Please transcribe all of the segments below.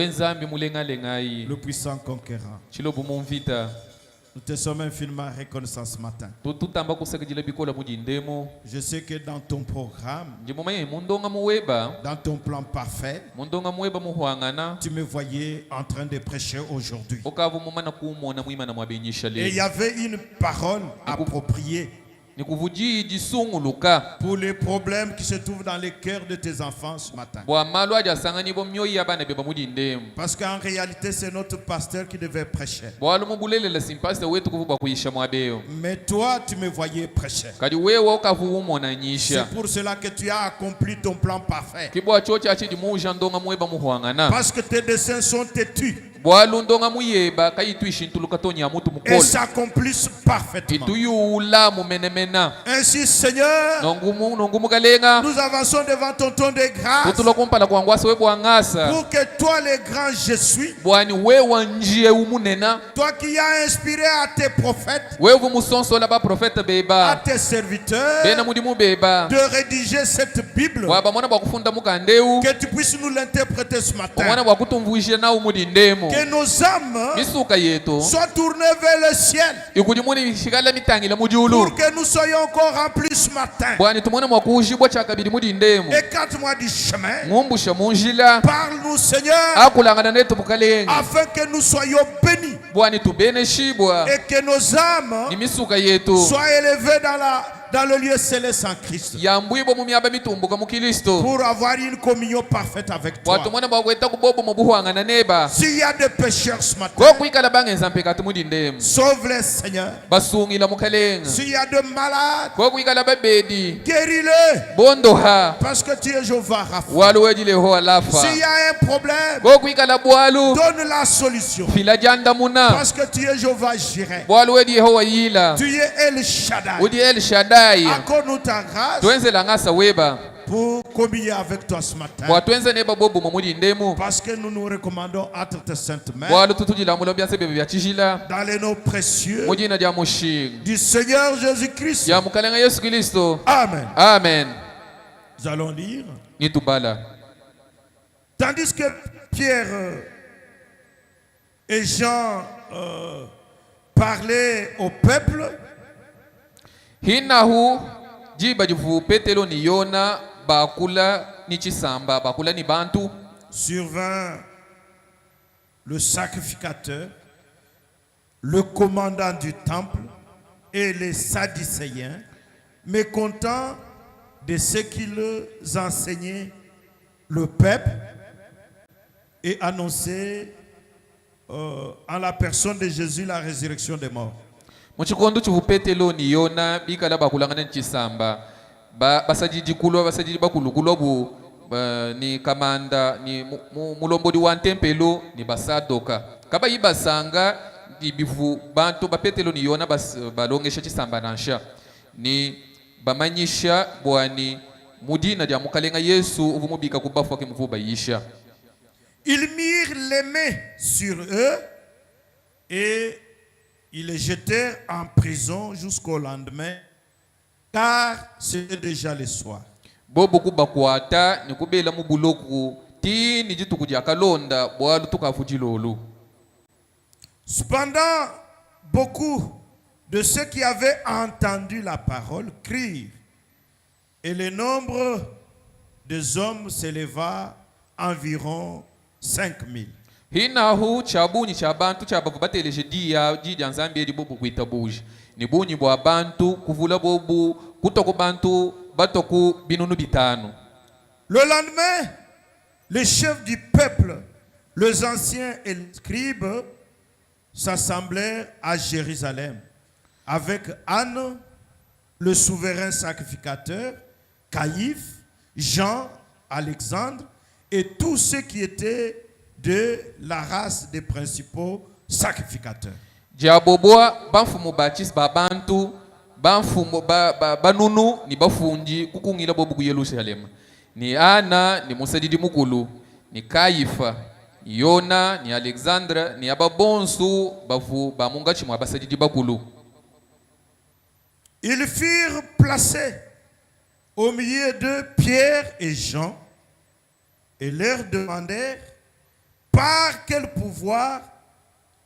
le puissant conquérant. Nous te sommes infiniment reconnaissants ce matin. Je sais que dans ton programme, dans ton plan parfait, tu me voyais en train de prêcher aujourd'hui. Et il y avait une parole appropriée pour les problèmes qui se trouvent dans les cœurs de tes enfants ce matin. Parce qu'en réalité, c'est notre pasteur qui devait prêcher. Mais toi, tu me voyais prêcher. C'est pour cela que tu as accompli ton plan parfait. Parce que tes desseins sont têtus. Et s'accomplissent parfaitement. Ainsi, Seigneur, nous avançons devant ton trône de grâce pour que toi, le grand je suis, toi qui as inspiré à tes prophètes, à tes serviteurs, de rédiger cette Bible, que tu puisses nous l'interpréter ce matin. Que nos âmes soient tournées vers le ciel pour que nous soyons encore remplis ce matin. Écarte-moi du chemin. Parle-nous, Seieur, afin que nous soyons bénis et que nos âmes soient élevées dans le lieu céleste en Christ, pour avoir une communion parfaite avec toi. S'il y a des pécheurs ce matin, sauve-les, Seigneur. S'il y a des malades, guéris-les, parce que tu es Jéhovah Rapha. S'il y a un problème, donne la solution, parce que tu es Jéhovah Jireh. Tu es El Shaddai. Accorde-nous ta grâce pour communier avec toi ce matin, parce que nous nous recommandons entre tes saintes mains, dans les noms précieux du Seigneur Jésus-Christ. Amen. Amen. Nous allons lire. Tandis que Pierre et Jean parlaient au peuple, hinahu jiba jivu Petelo ni Yona bakula ni chisamba bakula ni bantu. Survint le sacrificateur, le commandant du temple et les Sadducéens, mécontents de ce qu'ils enseignaient le peuple, et annonçaient en la personne de Jésus la résurrection des morts. Muchikondo chivu Petelo ni Yona bikala bakulangana ni chisamba basajiji kulwa basajiji bakulukulobu ni kamanda ni mulombodi wa tempelo ni basadoka kaba yibasanga ibivu bantu ba Petelo ni Yona balongesha chisamba nansha ni bamanyisha bwani mudina dia mukalenga Yesu uvumubika kubafu wake mvuba yisha. Ils mirent les mains sur eux et ils les jetèrent en prison jusqu'au lendemain, car c'était déjà le soir. Bobo kubakwata ni kubela mu buloku ti ni jitu kujya kalonda bwalu tukavujilolu. Cependant, beaucoup de ceux qui avaient entendu la parole crient, et le nombre des hommes s'éleva environ 5000. Hinahu chabuni chabantu chabavu bateleje dia jidi anzambi edi bobu kuita buji ni bunyi bwa bantu kuvula bobu kutoko bantu batoku binunu bitanu. Le lendemain, les chefs du peuple, les anciens et les scribes s'assemblèrent à Jérusalem avec Anne, le souverain sacrificateur, Caïphe, Jean, Alexandre et tous ceux qui étaient de la race des principaux sacrificateurs. Diaboboa banfumu bachis babantu banfumu banunu ni bafunji kukungila bobu ku Yerusalem. Ni Ana ni musadidi mukulu ni Kaifa ni Yona ni Alexandre ni ababonsu bavu bamunga chimwa basadidi bakulu. Ils furent placés au milieu de Pierre et Jean et leur demandèrent par quel pouvoir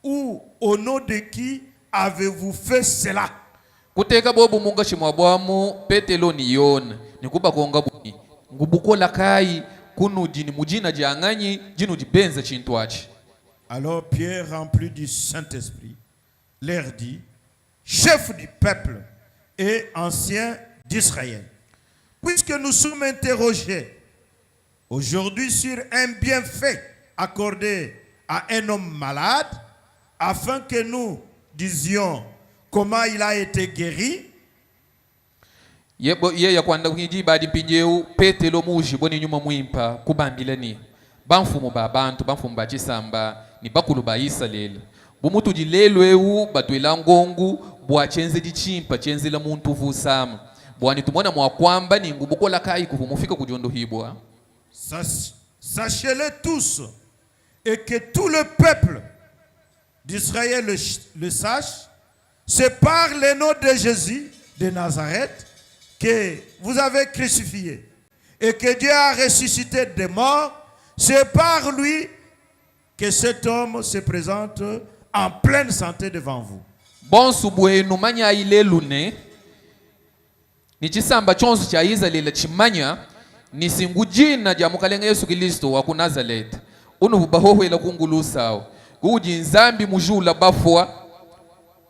ou au nom de qui avez-vous fait cela? Kuteka bobu munga chimwabwamu Petelo ni yona nikuba konga buni ngubukola kai kunu jini mujina janganyi jinu jibenza chintwachi. Alors Pierre, rempli du Saint-Esprit, leur dit: chef du peuple et ancien d'Israël, puisque nous sommes interrogés aujourd'hui sur un bienfait accordé à un homme malade, afin que nous disions comment il a été guéri. Ye ya kwanda kunji badi pinjeu Petelo muji boni nyuma mwimpa kubambilani bamfumu ba bantu bamfumu ba chisamba ni bakulu ba Israeli bumutu jilelweu batwela ngongu bwa chenze dichimpa chenze la muntu vusama bwani tumona mwa kwamba ni ngubukola kai kuvumufika kujondo hibwa. Sachez-le tous et que tout le peuple d'Israël le sache, c'est par le nom de Jésus de Nazareth que vous avez crucifié et que Dieu a ressuscité des morts. C'est par lui que cet homme se présente en pleine santé devant vous. Bon subwenu manya ile lune ni chisamba chonso cha Israeli chimanya ni singujina ja mukalenga Yesu Kristo wa ku Nazareth unu bahohwela kungulusao kujinzambi mujula bafwa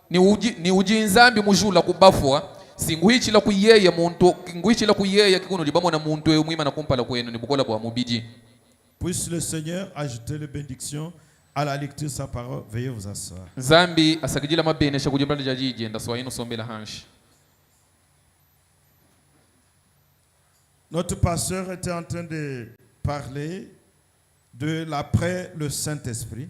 ni ujinzambi mujula kubafwa singuhichila kuyeya muntu kinguhichila kuyeya kikuno libamona muntu we mwima na kumpala kwenu ni bukola bwa mubiji. Puisse le Seigneur ajouter les bénédictions à la lecture de sa parole. Veuillez vous asseoir. Zambi asakijila mabene shakujembala jajije ndaswa ino sombela hanshi. Notre pasteur était en train de parler de l'après le Saint-Esprit.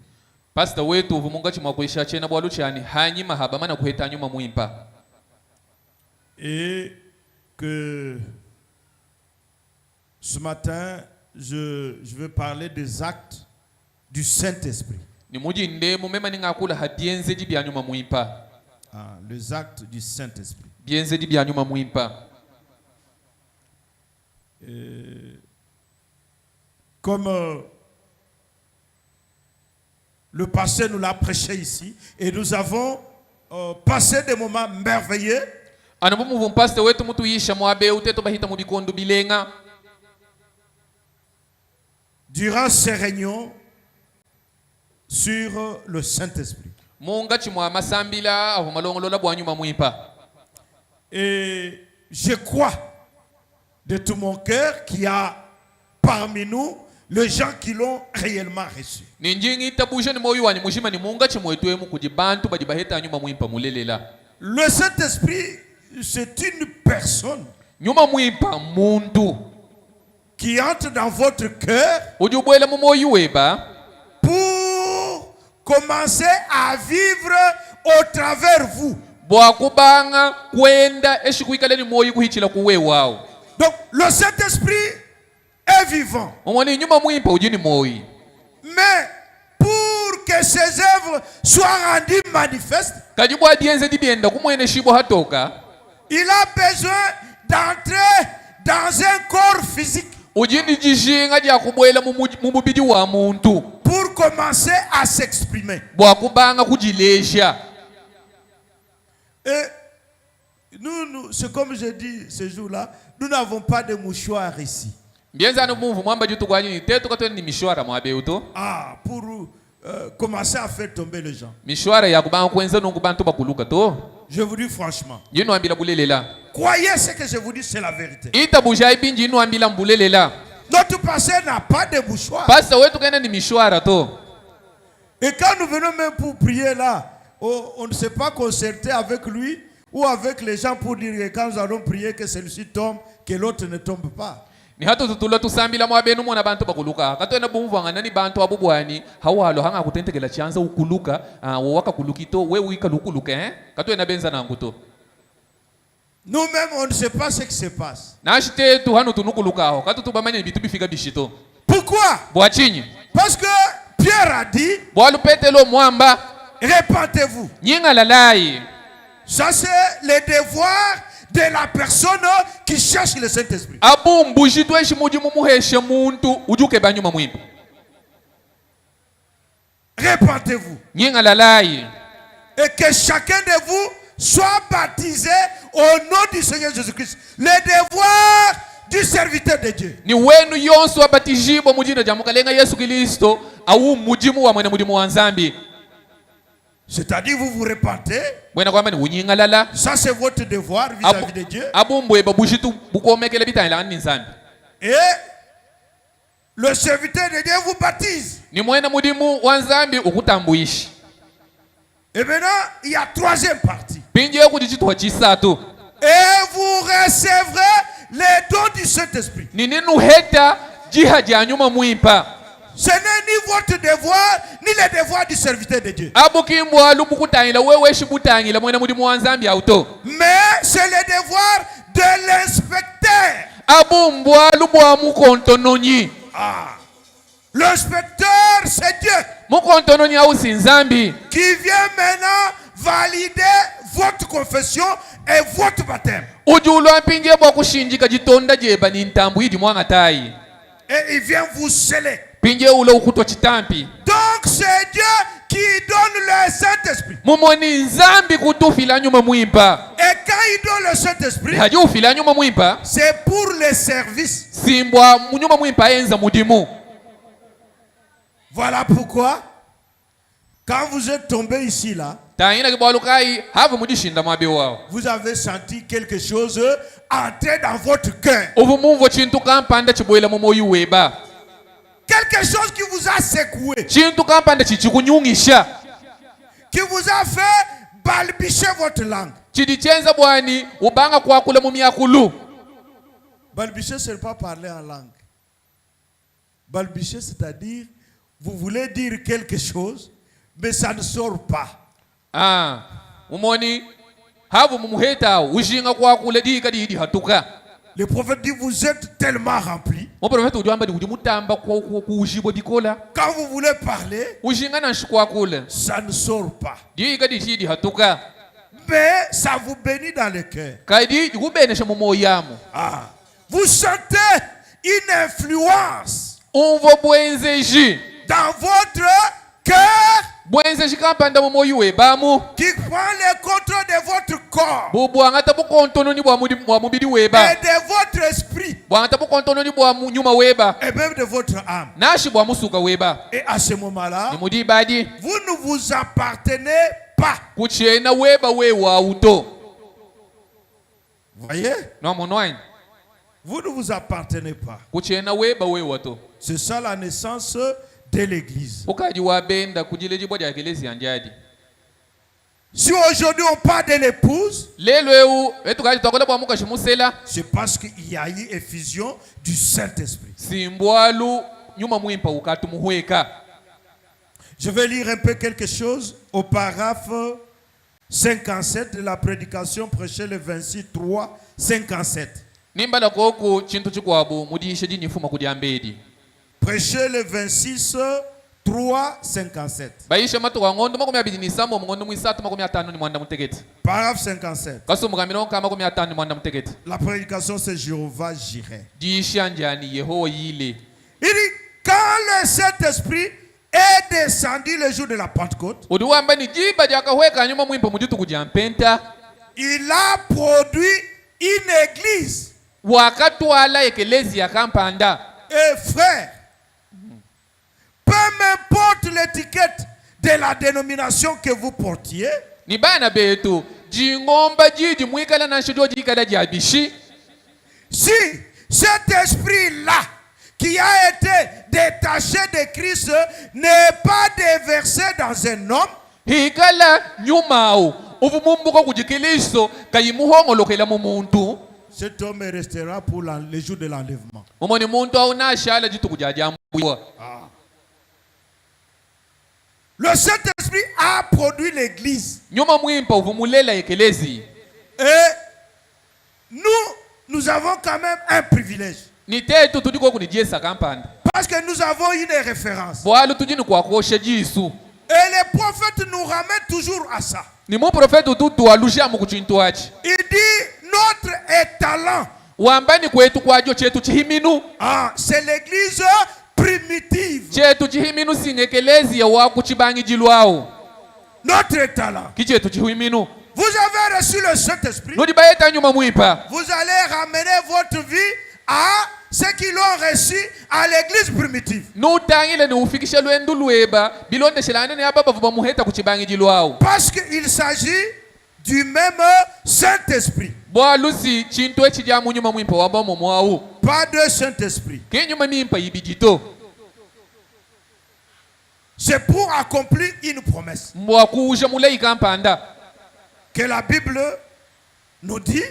Pastor wetu vumunga chimwakuisha chena bwalu chani hanyima habamana kuheta nyuma muimpa. Et que ce matin, je veux parler des actes du Saint-Esprit. Les actes du Saint-Esprit. Comme le pasteur nous l'a prêché ici, et nous avons passé des moments merveilleux. Durant ces réunions sur le Saint-Esprit. Et je crois de tout mon cœur qu'il y a parmi nous les gens qui l'ont réellement reçu. Le Saint-Esprit, c'est une personne qui entre dans votre cœur pour commencer à vivre au travers vous. Donc le Saint-Esprit est vivant. Mais pour que ses œuvres soient rendues manifestes, il a besoin d'entrer dans un corps physique pour commencer à s'exprimer. Et nous, c'est comme je dis ce jour-là, nous n'avons pas de mouchoir ici. Pour commencer à faire tomber les gens. Je vous dis franchement. Croyez ce que je vous dis, c'est la vérité. Notre pasteur n'a pas de mouchoir. Et quand nous venons même pour prier là, on ne s'est pas concerté avec lui ou avec les gens pour dire que quand nous allons prier que celui-ci tombe, que l'autre ne tombe pas. Ni hatu tutula tusambila mwabenu mwana bantu bakuluka katwena bumvanga nani bantu abubwani hawalo hanga kutentekela chanza ukuluka waka kulukito we wika lukuluka katwena benza nangu to. Nous-mêmes on ne sait pas ce qui se passe. Nashite tu hanu tunukuluka ho katu tubamanya bitu bifika bishito. Pourquoi? Bwachinyi. Parce que Pierre a dit, bwalu Petelo mwamba, répentez-vous. Nyinga lalai. Ça c'est le devoir de la personne qui cherche le Saint-Esprit. répentez-vous. Et que chacun de vous soit baptisé au nom du Seigneur Jésus-Christ. Le devoir du serviteur de Dieu. C'est-à-dire vous vous repentez. Ça c'est votre devoir vis-à-vis de Dieu. Et le serviteur de Dieu vous baptise. Et maintenant, il y a troisième partie. Et vous recevrez les dons du Saint-Esprit. Ce n'est ni votre devoir, ni le devoir du serviteur de Dieu. Mais c'est le devoir de l'inspecteur. L'inspecteur, c'est Dieu. Qui vient maintenant valider votre confession et votre baptême. Et il vient vous sceller. Donc c'est Dieu qui donne le Saint-Esprit. Et quand il donne le Saint-Esprit, c'est pour les services. Voilà pourquoi, quand vous êtes tombé ici là, vous avez senti quelque chose entrer dans votre cœur. Quelque chose qui vous a secoué, qui vous a fait balbutier votre langue. Balbutier, ce n'est pas parler en langue. Balbutier, c'est-à-dire, vous voulez dire quelque chose, mais ça ne sort pas. Le prophète dit, vous êtes tellement remplis. Quand vous voulez parler, ça ne sort pas. Mais ça vous bénit dans le cœur. Vous sentez une influence dans votre cœur qui prend le contrôle de votre corps et de votre esprit et même de votre âme. Et à ce moment-là, vous ne vous appartenez pas. Voyez? Vous ne vous appartenez pas. C'est ça la naissance de l'église. Si aujourd'hui on parle de l'épouse, c'est parce qu'il y a eu effusion du Saint-Esprit. Je vais lire un peu quelque chose au paragraphe 57 de la prédication prêchée le 26/3/57. Prêchez le 26/3/57. Paragraphe 57. La prédication c'est Jéhovah Jireh. Il dit, quand le Saint-Esprit est descendu le jour de la Pentecôte, il a produit une église. Et frère, peu m'importe l'étiquette de la dénomination que vous portiez, si cet esprit-là qui a été détaché de Christ n'est pas déversé dans un homme, cet homme restera pour le jour de l'enlèvement. Le Saint-Esprit a produit l'église. Et nous avons quand même un privilège. Parce que nous avons une référence. Et les prophètes nous ramènent toujours à ça. Il dit notre étalon, c'est l'église primitive. Notre talent. Vous avez reçu le Saint-Esprit. Vous allez ramener votre vie à ceux qui l'ont reçu à l'église primitive. Parce qu'il s'agit du même Saint-Esprit. Pas de Saint-Esprit. C'est pour accomplir une promesse que la Bible nous dit.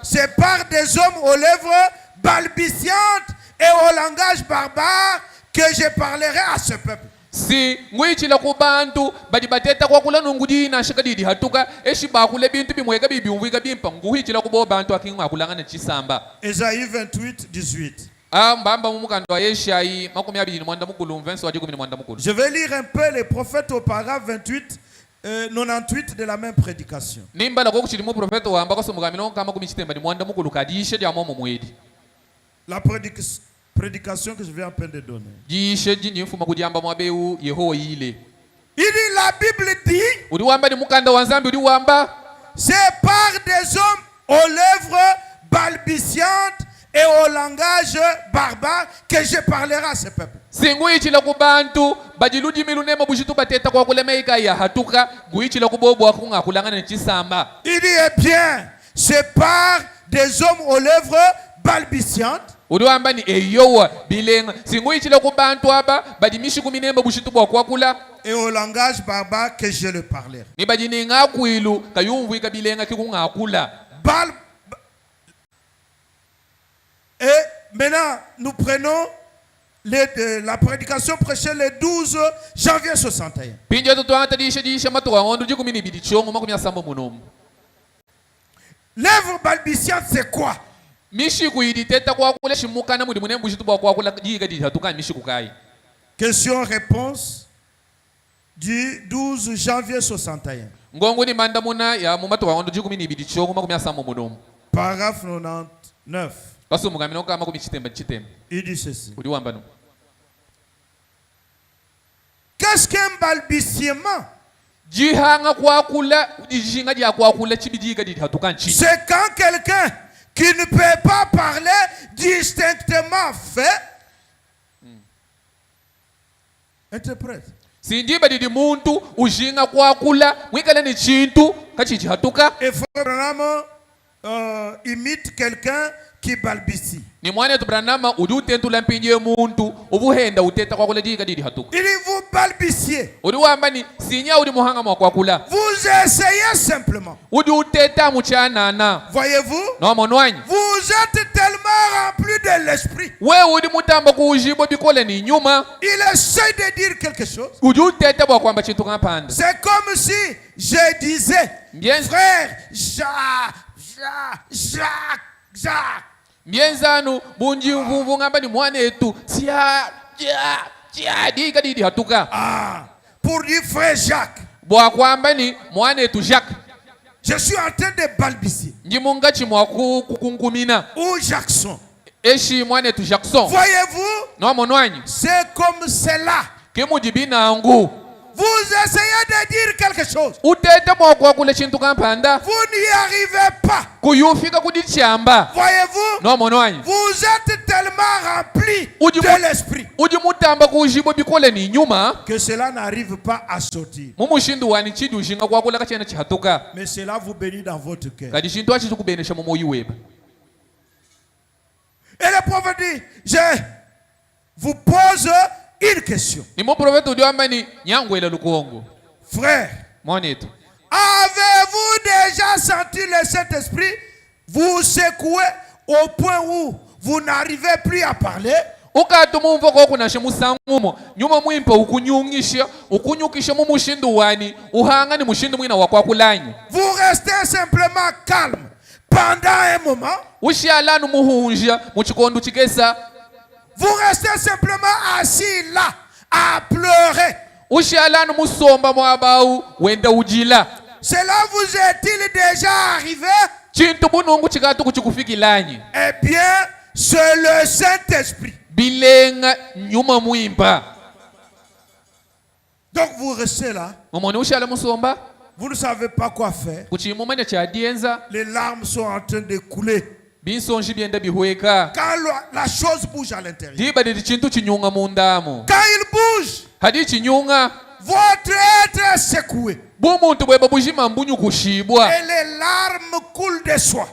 C'est par des hommes aux lèvres balbutiantes et au langage barbare que je parlerai à ce peuple. Si nguichila kubantu badibateta kwa kula nungudi na shakadidi hatuka eshi bakule bintu bimweka bibyumvika bimpa nguichila kubo bantu akinga kulangana chisamba. Esaïe 28:18. Je vais lire un peu les prophètes au paragraphe 98 de la même prédication. La prédication que je vais à peine de donner. Il dit, la Bible dit, c'est par des hommes aux lèvres balbutiantes et au langage barbare que je parlerai à ce peuple. Il dit, eh bien, c'est par des hommes aux lèvres balbutiantes et au langage barbare que je le parlerai. Et maintenant, nous prenons la prédication prêchée le 12 janvier 61. Lèvres balbutiantes, c'est quoi? Question-réponse du 12 janvier 61. Paragraphe 99. Il dit ceci. Qu'est-ce qu'un balbutiement? C'est quand quelqu'un qui ne peut pas parler distinctement fait. Interprète. Et Frère Branham imite quelqu'un qui balbutie. Il dit, vous balbutiez. Vous essayez simplement. Voyez-vous? Vous êtes tellement rempli de l'esprit. Il essaie de dire quelque chose. C'est comme si je disais, frère Jacques. Pour dire frère Jacques. Je suis en train de balbutier. Ou Jackson. Voyez-vous? C'est comme cela. Vous essayez de dire quelque chose. Vous n'y arrivez pas. Voyez-vous? Vous êtes tellement rempli de l'esprit que cela n'arrive pas à sortir. Mais cela vous bénit dans votre cœur. Et le prophète dit, je vous pose une question. Frère, avez-vous déjà senti le Saint-Esprit vous secouer au point où vous n'arrivez plus à parler? Vous restez simplement calme pendant un moment. Vous restez simplement assis là à pleurer. Cela vous est-il déjà arrivé? Eh bien, c'est le Saint-Esprit bilenga nyuma muimpa. Donc vous restez là. Vous ne savez pas quoi faire. Les larmes sont en train de couler. Quand la chose bouge à l'intérieur. Quand il bouge, votre être est secoué. Et les larmes coulent de soi.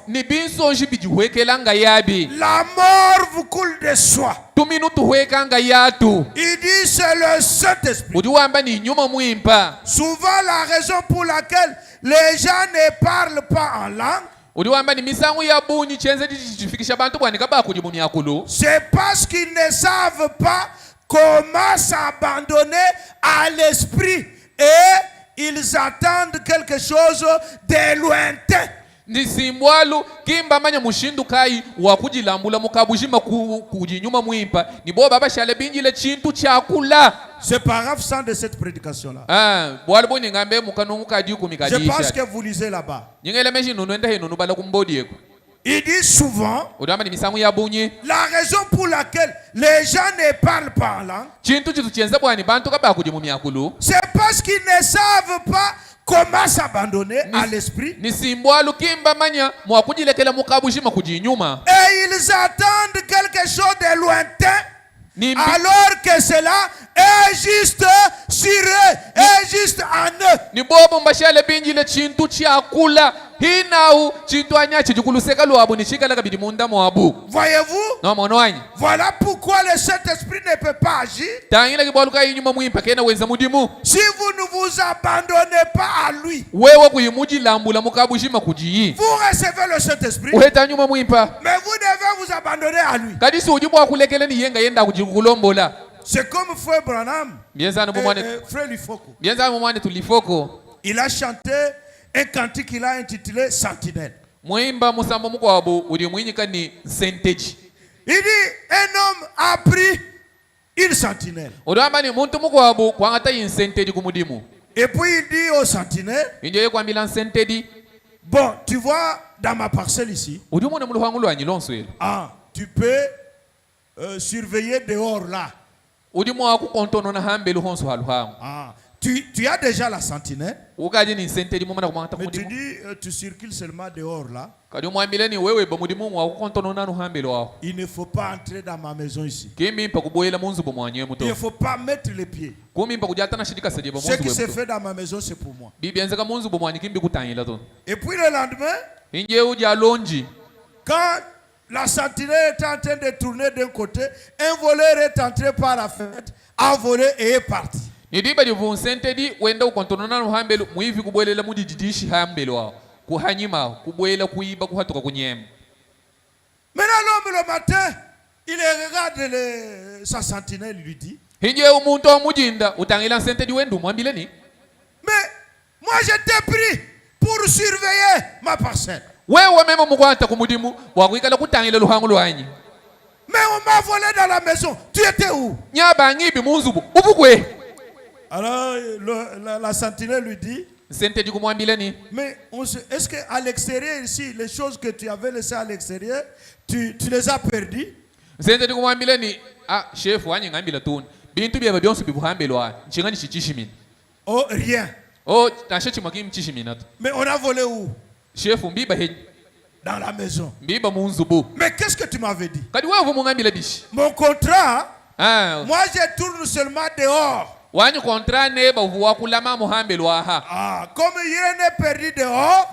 La mort vous coule de soi. Il dit c'est le Saint-Esprit. Souvent la raison pour laquelle les gens ne parlent pas en langue, c'est parce qu'ils ne savent pas comment s'abandonner à l'esprit et ils attendent quelque chose de lointain. Nisimbwalu kimba manya mushindu kai wakujilambula mukabujima kujinyuma muimpa ni bo baba shale binjile chintu chakula. C'est pas grave sans de cette prédication là. Je pense que vous lisez là-bas. Il dit souvent la raison pour laquelle les gens ne parlent pas en langue, c'est parce qu'ils ne savent pas comment s'abandonner à l'esprit. Et ils attendent quelque chose de lointain, alors que cela est juste sur eux, est juste en eux. Voyez-vous? Voilà pourquoi le Saint-Esprit ne peut pas agir. Si vous ne vous abandonnez pas à lui, vous recevez le Saint-Esprit, mais vous devez vous abandonner à lui. C'est comme Frère Branham, Frère Lifoko. Il a chanté un cantique qu'il a intitulé Sentinelle. Il dit, un homme a pris une sentinelle. Et puis il dit au sentinelle, bon, tu vois, dans ma parcelle ici, tu peux surveiller dehors là. Tu as déjà la sentinelle, mais tu dis tu circules seulement dehors là. Il ne faut pas entrer dans ma maison ici. Il ne faut pas mettre les pieds. Ce qui se fait dans ma maison, c'est pour moi. Et puis le lendemain, quand la sentinelle est en train de tourner d'un côté, un voleur est entré par la fenêtre, a volé et est parti. Maintenant l'homme le matin, il regarde sa sentinelle, il lui dit, mais moi je t'ai pris pour surveiller ma parcelle. Mais on m'a volé dans la maison. Tu étais où? Alors la sentinelle lui dit, mais est-ce qu'à l'extérieur ici, les choses que tu avais laissées à l'extérieur, tu les as perdues? Oh, rien. Mais on a volé où? Dans la maison. Mais qu'est-ce que tu m'avais dit? Mon contrat, moi je tourne seulement dehors. Comme il est perdu dehors,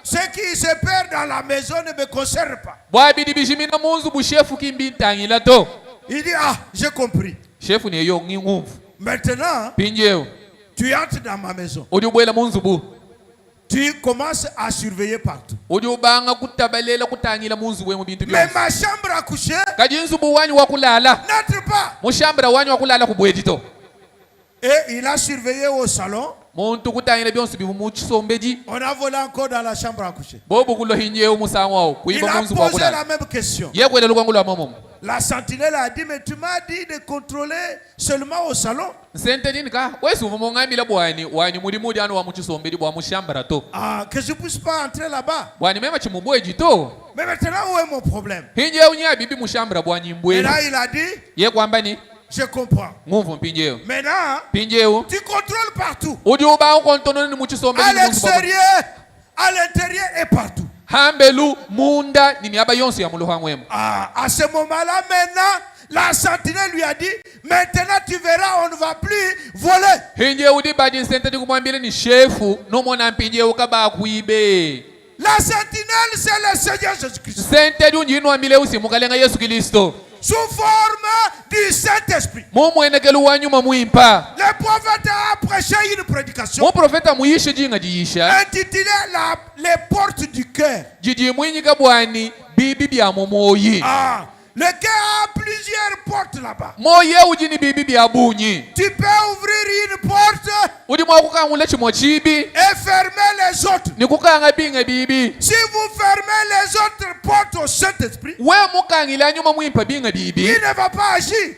ce qui se perd dans la maison ne me concerne pas. Il dit, ah, j'ai compris. Maintenant, tu entres dans ma maison. Tu commences à surveiller partout. Mais ma chambre à coucher n'entre pas. Et il a surveillé au salon. On a volé encore dans la chambre à coucher. Il a posé la même question. La sentinelle a dit, mais tu m'as dit de contrôler seulement au salon. Que je ne puisse pas entrer là-bas. Mais maintenant, où est mon problème? Et là, il a dit, je comprends. Maintenant, tu contrôles partout. À l'intérieur et partout. À ce moment-là, maintenant, la sentinelle lui a dit, maintenant tu verras, on ne va plus voler. La sentinelle, c'est le Seigneur Jésus-Christ. Sous forme du Saint-Esprit. Le prophète a prêché une prédication intitulée Les portes du cœur. Le cœur a plusieurs portes là-bas. Tu peux ouvrir une porte et fermer les autres. Si vous fermez les autres portes au Saint-Esprit, il ne va pas agir.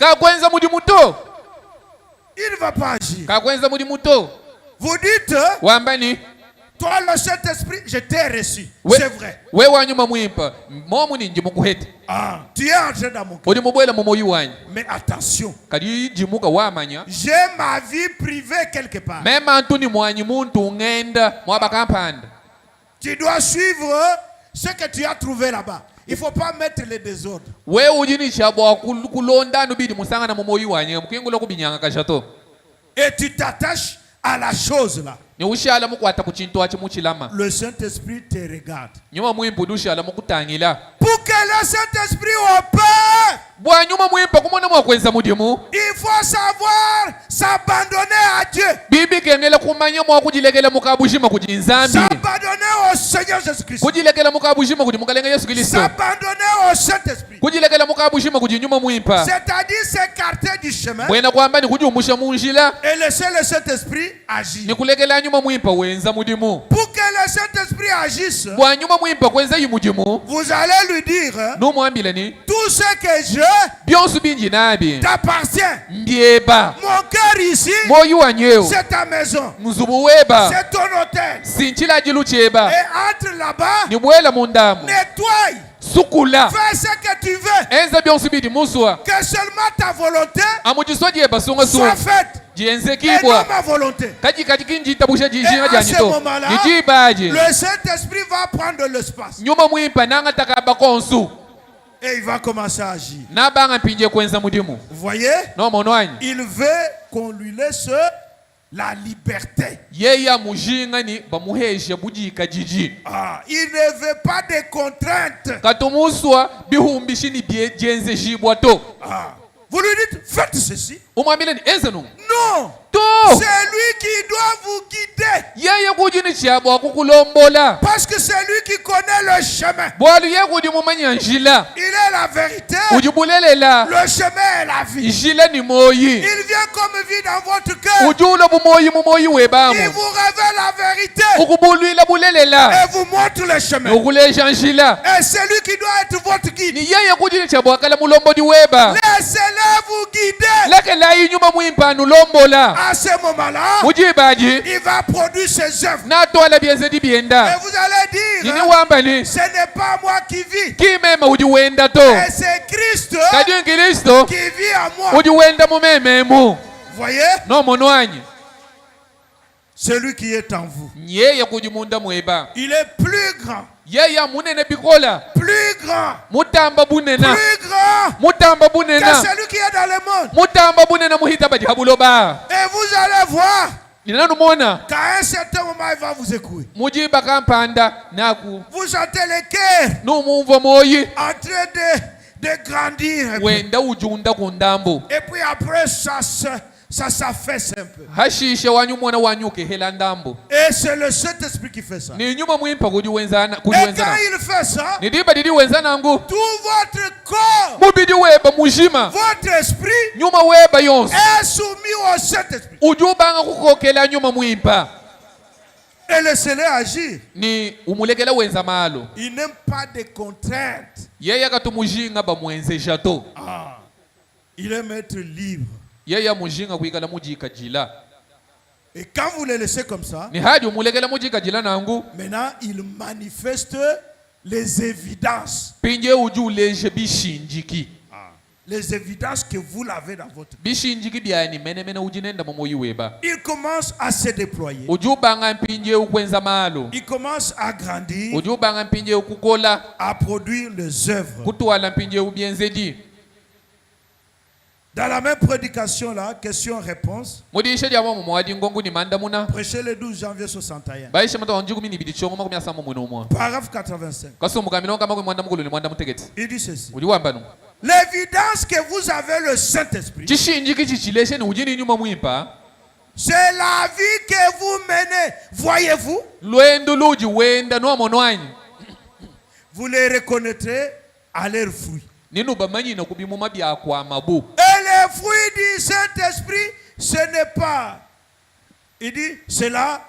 Il ne va pas agir. Vous dites, toi le Saint-Esprit, je t'ai reçu. C'est vrai. Tu es entré dans mon cœur. Mais attention, j'ai ma vie privée quelque part. Tu dois suivre ce que tu as trouvé là-bas. Il ne faut pas mettre les désordres. Et tu t'attaches à la chose là. Le Saint-Esprit te regarde. Pour que le Saint-Esprit opère, il faut savoir s'abandonner à Dieu. S'abandonner au Seigneur Jésus-Christ. S'abandonner au Saint-Esprit. C'est-à-dire s'écarter du chemin et laisser le Saint-Esprit agir. Pour que le Saint-Esprit agisse, vous allez lui dire, tout ce que j'ai t'appartient. Mon cœur ici, c'est ta maison, c'est ton hôtel. Et entre là-bas, nettoie. Fais ce que tu veux. Que seulement ta volonté soit faite. Et non ma volonté. Et à ce moment-là, le Saint-Esprit va prendre l'espace. Et il va commencer à agir. Vous voyez? Il veut qu'on lui laisse la liberté. Il ne veut pas de contraintes. Vous lui dites, faites ceci. Non. C'est lui qui doit vous guider. Parce que c'est lui qui connaît le chemin. Il est la vérité. Le chemin est la vie. Il vient comme vie dans votre cœur. Il vous révèle la vérité. Et vous montre le chemin. Et c'est lui qui doit être votre guide. Laissez-le vous guider. À ce moment-là, il va produire ses œuvres. Et vous allez dire, ce n'est pas moi qui vis, mais c'est Christ qui vit en moi. Vous voyez? Celui qui est en vous, il est plus grand. Plus grand que celui qui est dans le monde. Et vous allez voir qu'à un certain moment il va vous écouter. Vous sentez le cœur en train de grandir. Et puis après ça s'affaisse un peu. Et c'est le Saint-Esprit qui fait ça. Et quand il fait ça, tout votre corps, votre esprit est soumis au Saint-Esprit. Et laissez-le agir. Ni umulekela wenza malo. Il n'aime pas de contraintes. Yeye akatumujinga bamwenze to. Ah. Il aime être libre. Yeye mujinga kuikala mujika jila. Et quand vous le laissez comme ça, ni hadi umulekela mujika jila nangu. Maintenant, il manifeste les évidences. Pinje uju leje bishinjiki. Les évidences que vous l'avez dans votre vie. Il commence à se déployer. Il commence à grandir, à produire les œuvres. Dans la même prédication là, question-réponse, prêchez le 12 janvier 61. Paragraphe 85. Il dit ceci. L'évidence que vous avez le Saint-Esprit, c'est la vie que vous menez. Voyez-vous? Vous les reconnaîtrez à leurs fruits. Et les fruits du Saint-Esprit, ce n'est pas. Il dit, cela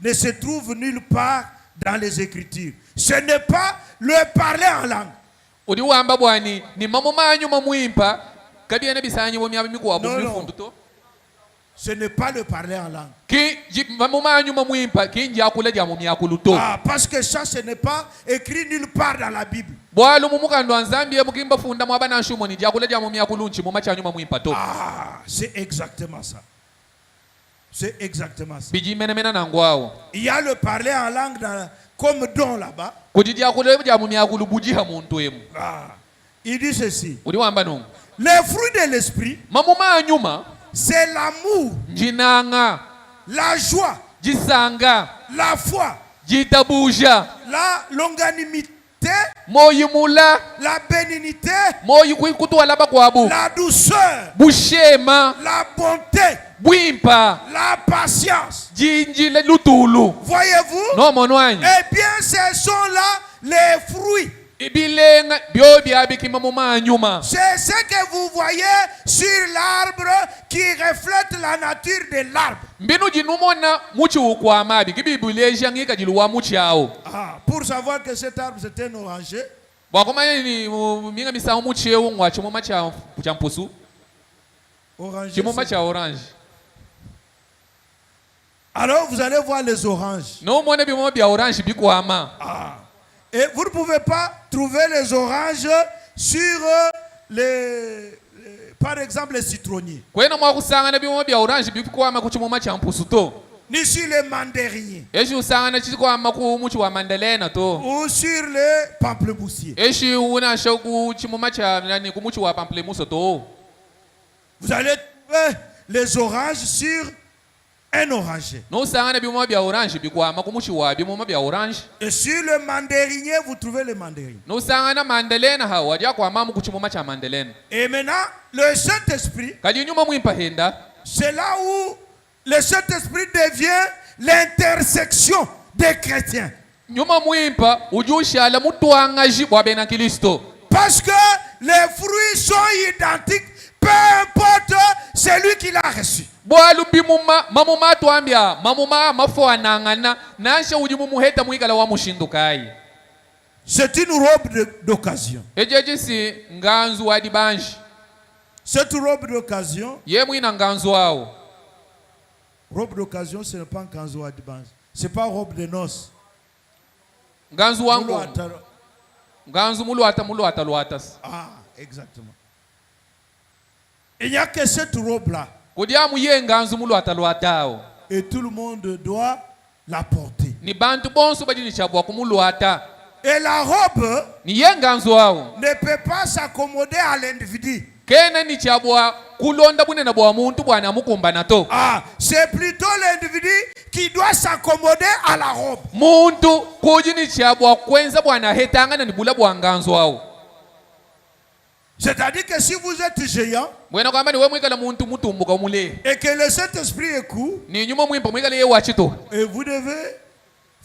ne se trouve nulle part dans les Écritures. Ce n'est pas le parler en langue. Non, non. Ce n'est pas le parler en langue. Ah, parce que ça, ce n'est pas écrit nulle part dans la Bible. Ah, c'est exactement ça. C'est exactement ça. Il y a le parler en langue comme don là-bas. Ah, il dit ceci. Les fruits de l'esprit, c'est l'amour, la joie, la foi, la longanimité, la bénignité, la douceur, la bonté, la patience. Voyez-vous? Eh bien, ce sont là les fruits. C'est ce que vous voyez sur l'arbre qui reflète la nature de l'arbre. Ah, pour savoir que cet arbre c'est un oranger, alors vous allez voir les oranges. Ah. Et vous ne pouvez pas trouver les oranges sur par exemple les citronniers. Ni sur les mandariniers. Ou sur les pamplemousses. Vous allez trouver les oranges sur un oranger. Et sur le mandarinier, vous trouvez les mandarines. Et maintenant, le Saint-Esprit, c'est là où le Saint-Esprit devient l'intersection des chrétiens. Parce que les fruits sont identiques, peu importe celui qui l'a reçu. C'est une robe d'occasion. Cette robe d'occasion, robe d'occasion, ce n'est pas un ganzo adibange. Ce n'est pas robe de noces. Ah, exactement. Il n'y a que cette robe-là. Et tout le monde doit la porter. Et la robe ne peut pas s'accommoder à l'individu. Ah, c'est plutôt l'individu qui doit s'accommoder à la robe. C'est-à-dire que si vous êtes géant et que le Saint-Esprit est court, et vous devez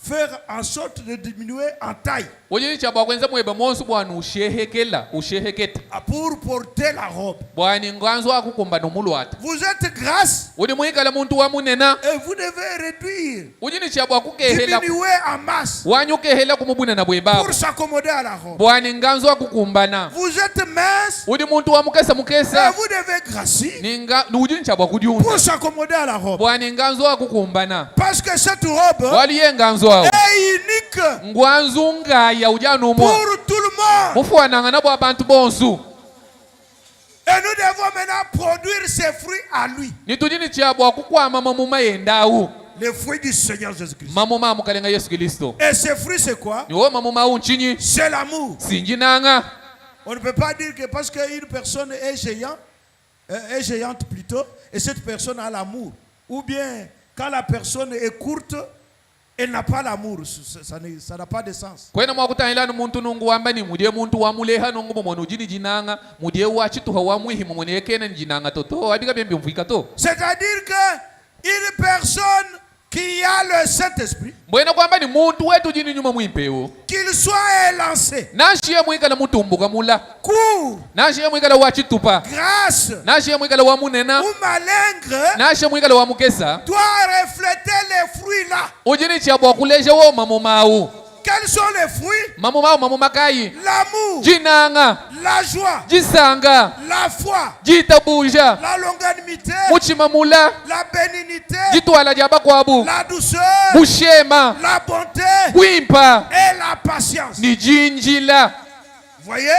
faire en sorte de diminuer en taille. Pour porter la robe. Vous êtes grasse. Et vous devez réduire. Diminuer en masse. Pour s'accommoder à la robe. Vous êtes mince. Et vous devez grassir. Pour s'accommoder à la robe. Parce que cette robe est unique pour tout le monde. Et nous devons maintenant produire ses fruits à lui. Les fruits du Seigneur Jésus-Christ. Et ces fruits, c'est quoi? C'est l'amour. On ne peut pas dire que parce qu'une personne est géante plutôt, et cette personne a l'amour. Ou bien, quand la personne est courte, elle n'a pas l'amour. Ça n'a pas de sens. C'est-à-dire qu'une personne qui a le Saint-Esprit, qu'il soit élancé, court, grâce ou malingre, doit refléter les fruits là. Quels sont les fruits? L'amour, la joie, la foi, la longanimité, la bénignité, la douceur, la bonté et la patience. Voyez?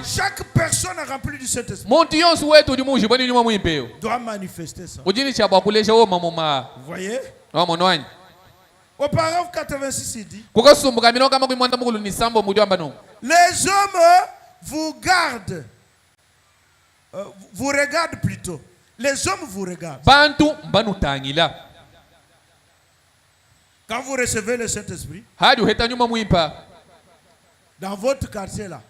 Chaque personne remplie du Saint-Esprit doit manifester ça. Voyez? Au paragraphe 86, il dit: les hommes vous gardent, vous regardent plutôt. Les hommes vous regardent. Quand vous recevez le Saint-Esprit, dans votre quartier là,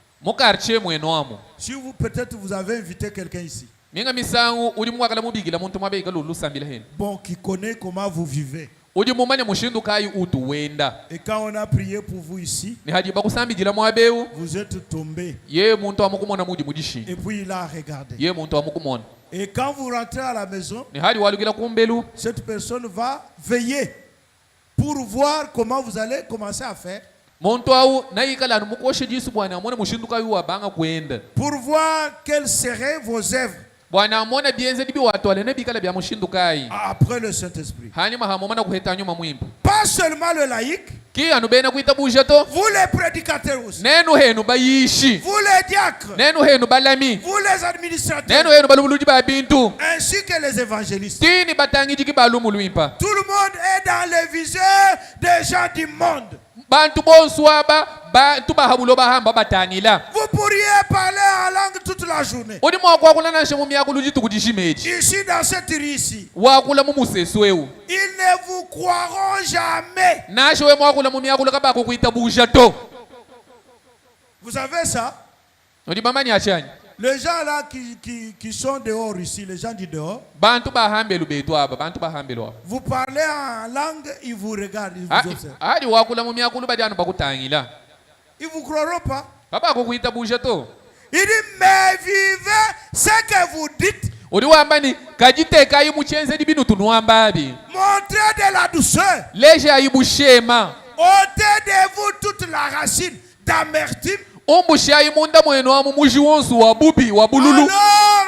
si vous peut-être vous avez invité quelqu'un ici, bon, qui connaît comment vous vivez. Et quand on a prié pour vous ici, vous êtes tombé. Et puis il a regardé. Et quand vous rentrez à la maison, cette personne va veiller pour voir comment vous allez commencer à faire. Pour voir quelles seraient vos œuvres. Après le Saint-Esprit. Pas seulement le laïc. Vous les prédicateurs aussi. Vous les diacres. Vous les administrateurs. Ainsi que les évangélistes. Tout le monde est dans le viseur des gens du monde. Vous pourriez parler en langue toute la journée. Ici dans cette rue ici, ils ne vous croiront jamais. Vous savez ça? Les gens là qui sont dehors ici, les gens du dehors, vous parlez en langue, ils vous regardent, ils vous observent. Ils ne vous croiront pas. Il dit, mais vivez ce que vous dites. Montrez de la douceur. Ôtez de vous toute la racine d'amertume. Alors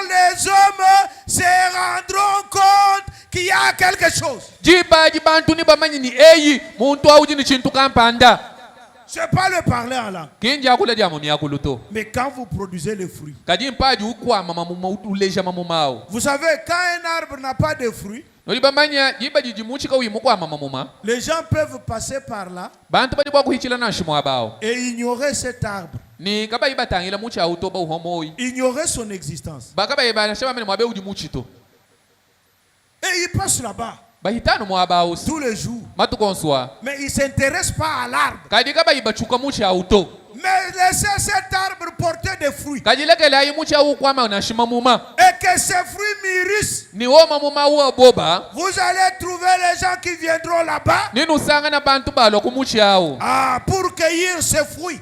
les hommes se rendront compte qu'il y a quelque chose. Je ne vais pas le parler en langue. Mais quand vous produisez le fruit, vous savez, quand un arbre n'a pas de fruits, les gens peuvent passer par là et ignorer cet arbre, ignorer son existence. Et ils passent là-bas tous les jours. Mais ils ne s'intéressent pas à l'arbre. Mais laissez cet arbre porter des fruits. Et que ces fruits mûrissent. Vous allez trouver les gens qui viendront là-bas. Pour cueillir ces fruits.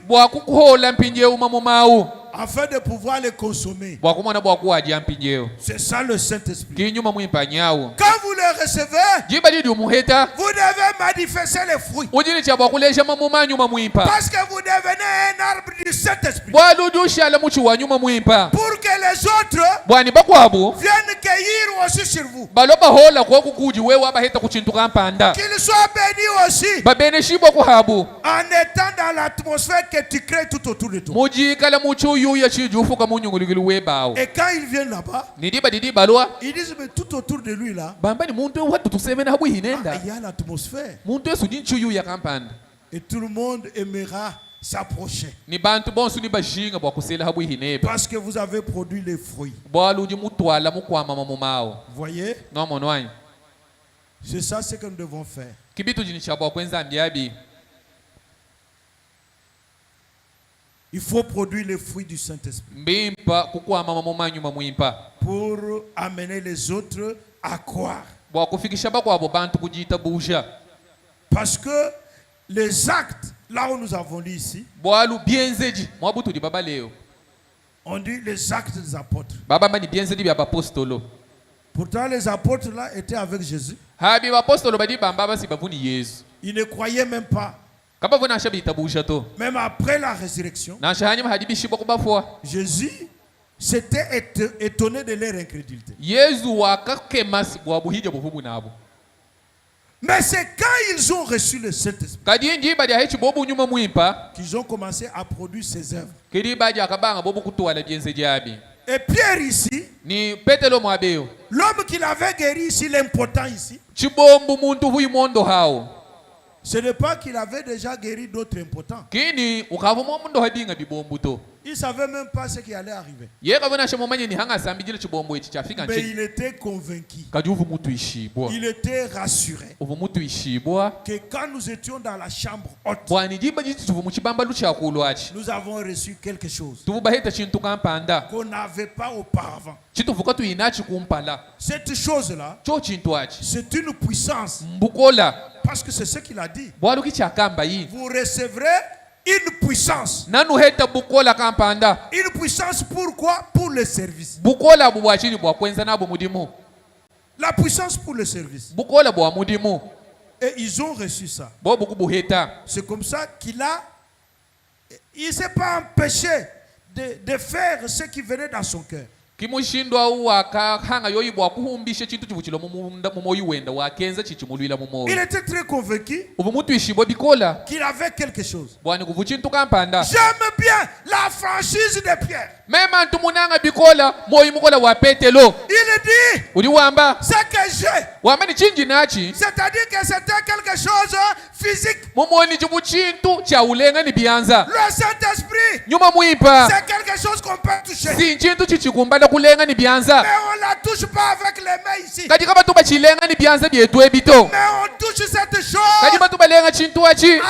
Afin de pouvoir les consommer. C'est ça le Saint-Esprit. Quand vous le recevez, vous devez manifester les fruits. Parce que vous devenez un arbre du Saint-Esprit. Pour que les autres viennent cueillir aussi sur vous. Qu'ils soient bénis aussi. En étant dans l'atmosphère que tu crées tout autour de toi. Et quand ils viennent là-bas, ils disent mais tout autour de lui là, il y a l'atmosphère. Et tout le monde aimera s'approcher. Parce que vous avez produit les fruits. Voyez? C'est ça ce que nous devons faire. Il faut produire les fruits du Saint-Esprit pour amener les autres à croire. Parce que les actes, là où nous avons lu ici, on dit les actes des apôtres. Pourtant les apôtres là étaient avec Jésus. Ils ne croyaient même pas. Même après la résurrection, Jésus s'était étonné de leur incrédulité. Mais c'est quand ils ont reçu le Saint-Esprit qu'ils ont commencé à produire ses œuvres. Et Pierre ici, l'homme qu'il avait guéri ici, l'impotent ici, ce n'est pas qu'il avait déjà guéri d'autres impotents. Il ne savait même pas ce qui allait arriver. Mais il était convaincu. Il était rassuré que quand nous étions dans la chambre haute, nous avons reçu quelque chose qu'on n'avait pas auparavant. Cette chose-là, c'est une puissance. Parce que c'est ce qu'il a dit. Vous recevrez une puissance. Une puissance pourquoi? Pour le service. La puissance pour le service. Et ils ont reçu ça. C'est comme ça qu'il ne s'est pas empêché de faire ce qui venait dans son cœur. Il était très convaincu qu'il avait quelque chose. J'aime bien la franchise de Pierre. Il dit ce que j'ai, c'est-à-dire que c'était quelque chose physique. Le Saint-Esprit, c'est quelque chose qu'on peut toucher. Mais on ne la touche pas avec les mains ici. Mais on touche cette chose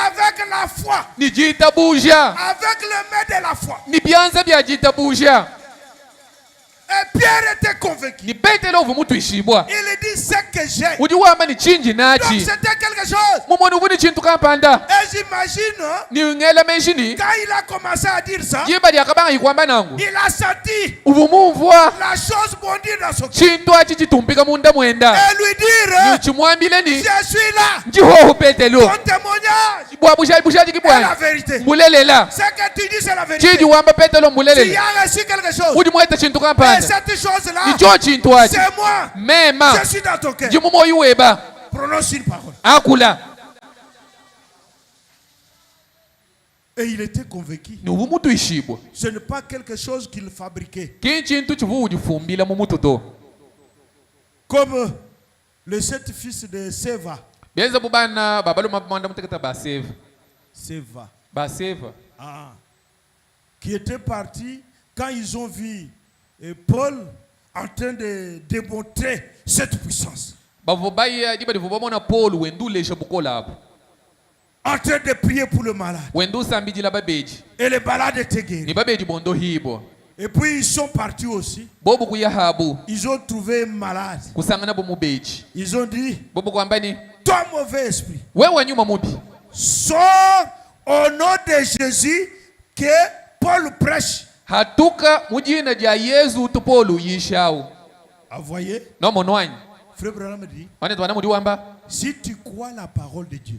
avec la foi. Avec le main de la foi. Et Pierre était convaincu. Il dit ce que j'ai. Donc c'était quelque chose. Et j'imagine, quand il a commencé à dire ça, il a senti la chose bondir dans son cœur. Et lui dire, je suis là. Ton témoignage est la vérité. Ce que tu dis c'est la vérité. Tu as reçu quelque chose. Et cette chose-là, c'est moi. Je suis dans ton cœur. Prononce une parole. Et il était convaincu. Ce n'est pas quelque chose qu'il fabriquait. Comme les 7 fils de Seva. Qui étaient partis quand ils ont vu Paul en train de démontrer cette puissance. en train de prier pour le malade. Et les malades étaient guéris. Et puis ils sont partis aussi. Ils ont trouvé un malade. Ils ont dit, toi mauvais esprit, sors au nom de Jésus que Paul prêche. Ah, voyez? Frère Branham dit, si tu crois la parole de Dieu,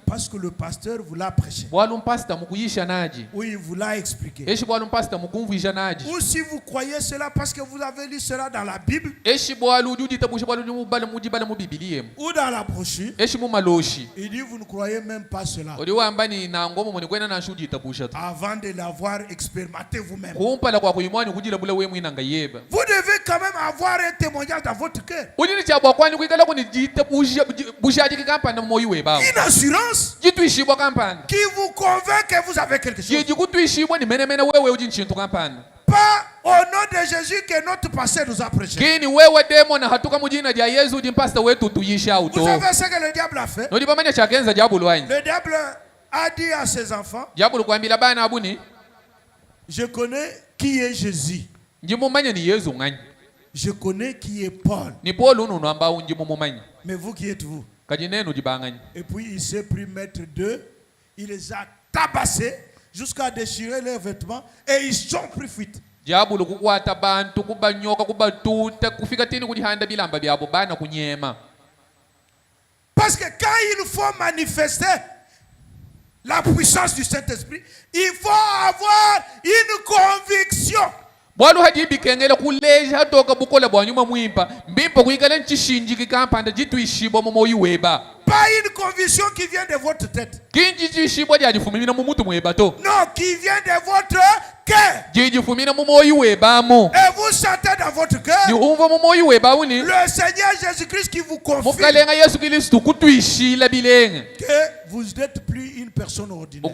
parce que le pasteur vous l'a prêché, ou il vous l'a expliqué, ou si vous croyez cela parce que vous avez lu cela dans la Bible, ou dans la brochure, il dit vous ne croyez même pas cela avant de l'avoir expérimenté vous-même. Vous devez quand même avoir un témoignage dans votre cœur. Une assurance qui vous convainc que vous avez quelque chose. Pas au nom de Jésus que notre pasteur nous a prêché. Vous savez ce que le diable a fait? Le diable a dit à ses enfants, je connais qui est Jésus. Je connais qui est Paul. Mais vous qui êtes-vous? Et puis il s'est pris maître d'eux. Il les a tabassés jusqu'à déchirer leurs vêtements. Et ils sont pris fuite. Parce que quand il faut manifester la puissance du Saint-Esprit, il faut avoir une conviction. Pas une conviction qui vient de votre tête. Non, qui vient de votre cœur. Et vous sentez dans votre cœur le Seigneur Jésus-Christ qui vous confirme que vous n'êtes plus une personne ordinaire.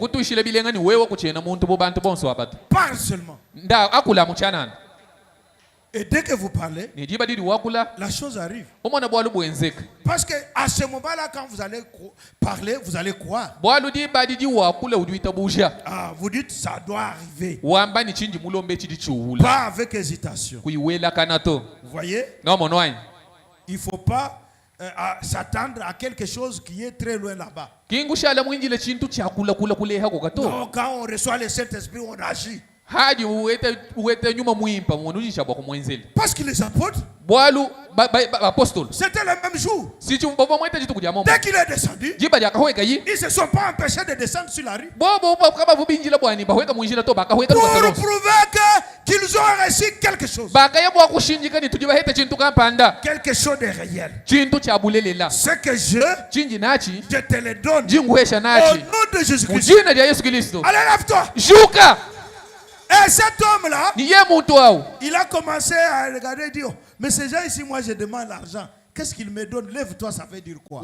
Parle seulement. Et dès que vous parlez, la chose arrive. Parce que à ce moment-là, quand vous allez parler, vous allez croire. Ah, vous dites ça doit arriver. Pas avec hésitation. Vous voyez? Il ne faut pas s'attendre à quelque chose qui est très loin là-bas. Non, quand on reçoit le Saint-Esprit, on agit. Parce que les apôtres, c'était le même jour. Dès qu'il est descendu, ils ne se sont pas empêchés de descendre sur la rue pour prouver qu'ils ont reçu quelque chose. Quelque chose de réel. Ce que je te le donne au nom de Jésus-Christ. Allez, lève-toi. Et cet homme-là, il a commencé à regarder et dire, mais ces gens ici, moi je demande l'argent. Qu'est-ce qu'ils me donnent? Lève-toi, ça veut dire quoi?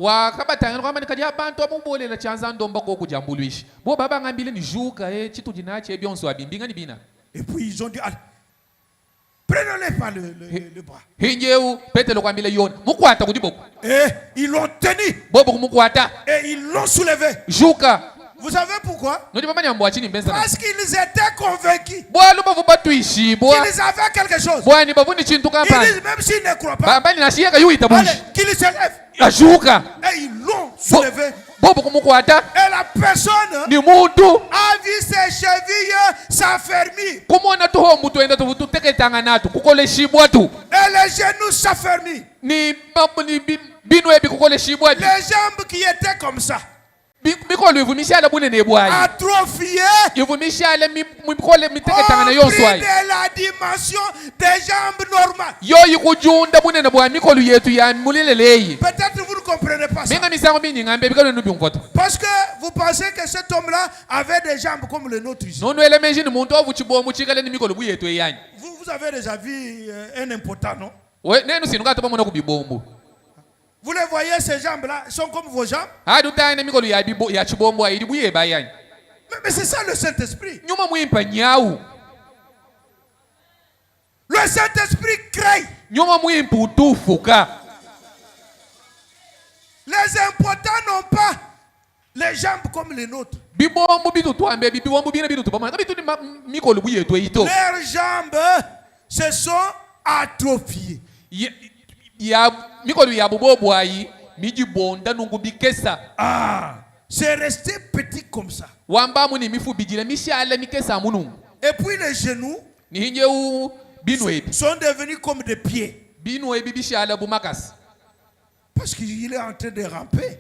Et puis ils ont dit, prenez-les par le bras. Et ils l'ont tenu. Et ils l'ont soulevé. Vous savez pourquoi? Parce qu'ils étaient convaincus qu'ils avaient quelque chose. Ils disent, même s'ils ne croient pas, qu'ils se lèvent. Et ils l'ont soulevé. Et la personne a vu ses chevilles s'affermir. Et les genoux s'affermir. Les jambes qui étaient comme ça, atrophié, ont pris de la dimension des jambes normales. Peut-être vous ne comprenez pas ça. Parce que vous pensez que cet homme-là avait des jambes comme le nôtre ici. Vous avez déjà vu un impotent, non? Vous les voyez, ces jambes-là sont comme vos jambes. Mais c'est ça le Saint-Esprit. Le Saint-Esprit crée. Les impotents n'ont pas Les jambes comme les nôtres. Leurs jambes se sont atrophiées. Ah, c'est resté petit comme ça. Et puis les genoux sont devenus comme des pieds. Parce qu'il est en train de ramper.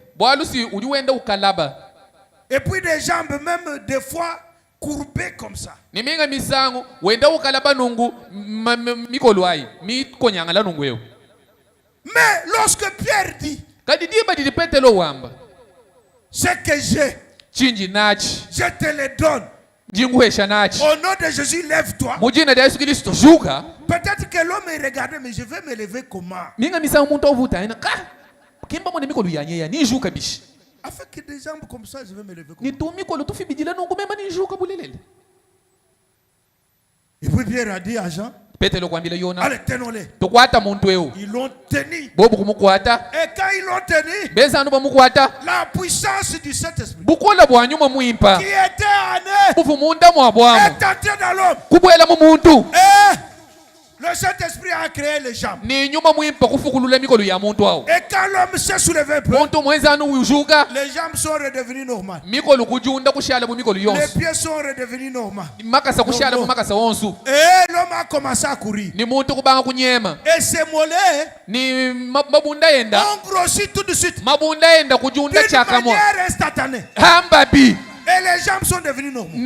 Et puis des jambes même des fois courbées comme ça. Mais lorsque Pierre dit, ce que j'ai, je te le donne. Au nom de Jésus, lève-toi. Peut-être que l'homme est regardé, mais je vais me lever comment? Afin que des jambes comme ça, je vais me lever comment? Et puis Pierre a dit à Jean, allez, tenons-les. Ils l'ont tenu. Et quand ils l'ont tenu, la puissance du Saint-Esprit qui était en eux est entrée dans l'homme. Et le Saint-Esprit a créé les jambes. Et quand l'homme s'est soulevé un peu, les jambes sont redevenues normales. Les pieds sont redevenus normaux. Et l'homme a commencé à courir. Et ses mollets ont grossi tout de suite. D'une manière instantanée. Et les jambes sont devenues normales.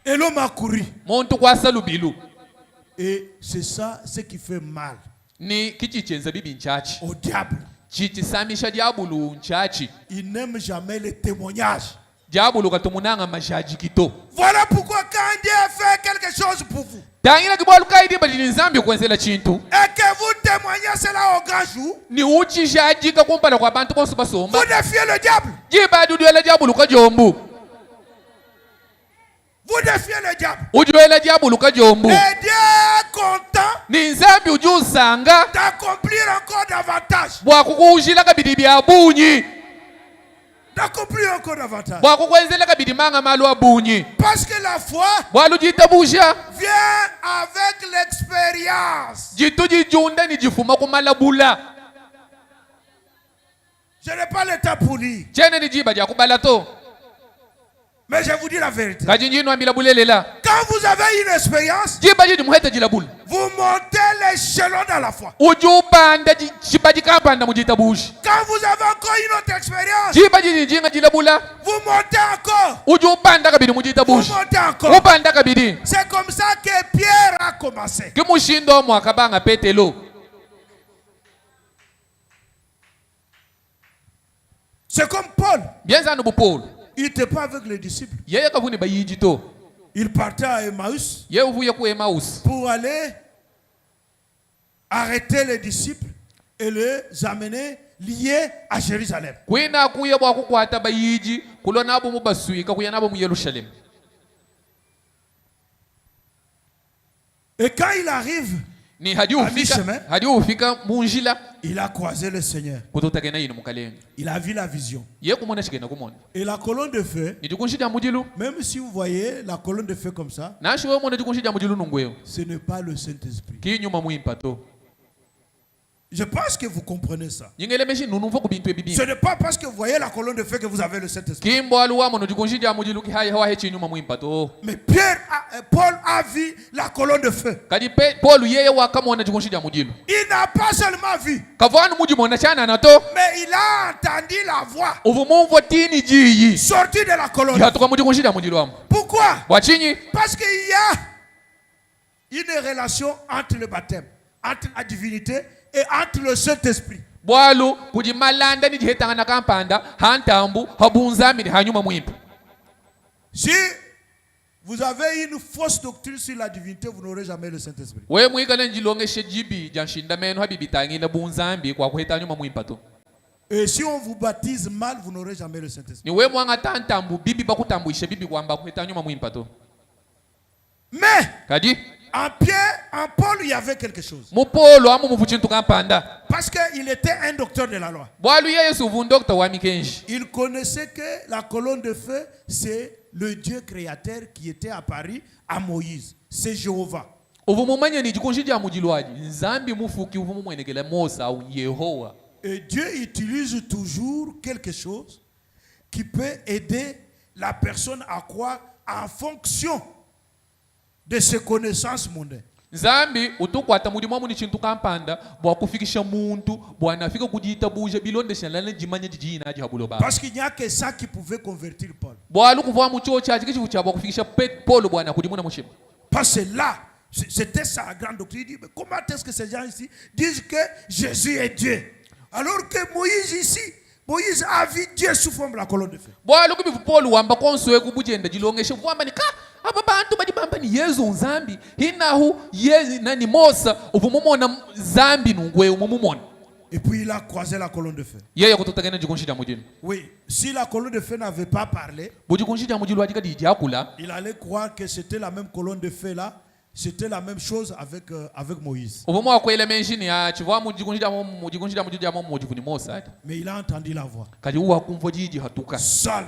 Et l'homme a couru. Et c'est ça ce qui fait mal au diable. Il n'aime jamais les témoignages. Voilà pourquoi quand Dieu fait quelque chose pour vous et que vous témoignez cela au grand jour, vous défiez le diable. Vous défiez le diable. Et Dieu est content d'accomplir encore davantage. D'accomplir encore davantage. Parce que la foi vient avec l'expérience. Je n'ai pas le temps pour lire. Mais je vous dis la vérité. Quand vous avez une expérience, vous montez l'échelon dans la foi. Quand vous avez encore une autre expérience, vous montez encore. Vous montez encore. C'est comme ça que Pierre a commencé. C'est comme Paul. Il n'était pas avec les disciples. Il partait à Emmaüs pour aller arrêter les disciples et les amener liés à Jérusalem. Et quand il arrive à mi-chemin, il a croisé le Seigneur. Il a vu la vision. Et la colonne de feu, même si vous voyez la colonne de feu comme ça, ce n'est pas le Saint-Esprit. Je pense que vous comprenez ça. Ce n'est pas parce que vous voyez la colonne de feu que vous avez le Saint-Esprit. Mais Paul a vu la colonne de feu. Il n'a pas seulement vu, mais il a entendu la voix sortie de la colonne. Pourquoi? Parce qu'il y a une relation entre le baptême, entre la divinité et entre le Saint-Esprit. Si vous avez une fausse doctrine sur la divinité, vous n'aurez jamais le Saint-Esprit. Et si on vous baptise mal, vous n'aurez jamais le Saint-Esprit. Mais En Paul, il y avait quelque chose. Parce qu'il était un docteur de la loi. Il connaissait que la colonne de feu, c'est le Dieu créateur qui était apparu à Moïse. C'est Jéhovah. Et Dieu utilise toujours quelque chose qui peut aider la personne à croire en fonction de ses connaissances mondaines. Zambi utukwata muri mwa muni chintu kampanda bwa kufikisha muntu bwana fika kujita buje bilonde shalala jimanye jijina aje habulo ba. Parce qu'il n'y a que ça qui pouvait convertir Paul. Bwa luku vwa mucho chaji kichi bwa kufikisha Paul bwana kujimuna mushima. Parce que là, c'était sa grande doctrine. Il dit, mais comment est-ce que ces gens ici disent que Jésus est Dieu? Alors que Moïse ici, Moïse a vu Dieu sous forme de la colonne de feu. Bwa luku bifu Paul wamba konsoe kubujenda jilongeshe vwamba ni ka aba bantu badibamba ni Yesu nzambi hinahu yezi nani Mosa uvumumona zambi nungwe umumumona. Et puis il a croisé la colonne de feu. Yeye kutotakena jikonshida mujini. Oui, si la colonne de feu n'avait pas parlé, il allait croire que c'était la même colonne de feu là, c'était la même chose avec Moïse. Mais il a entendu la voix. Saul,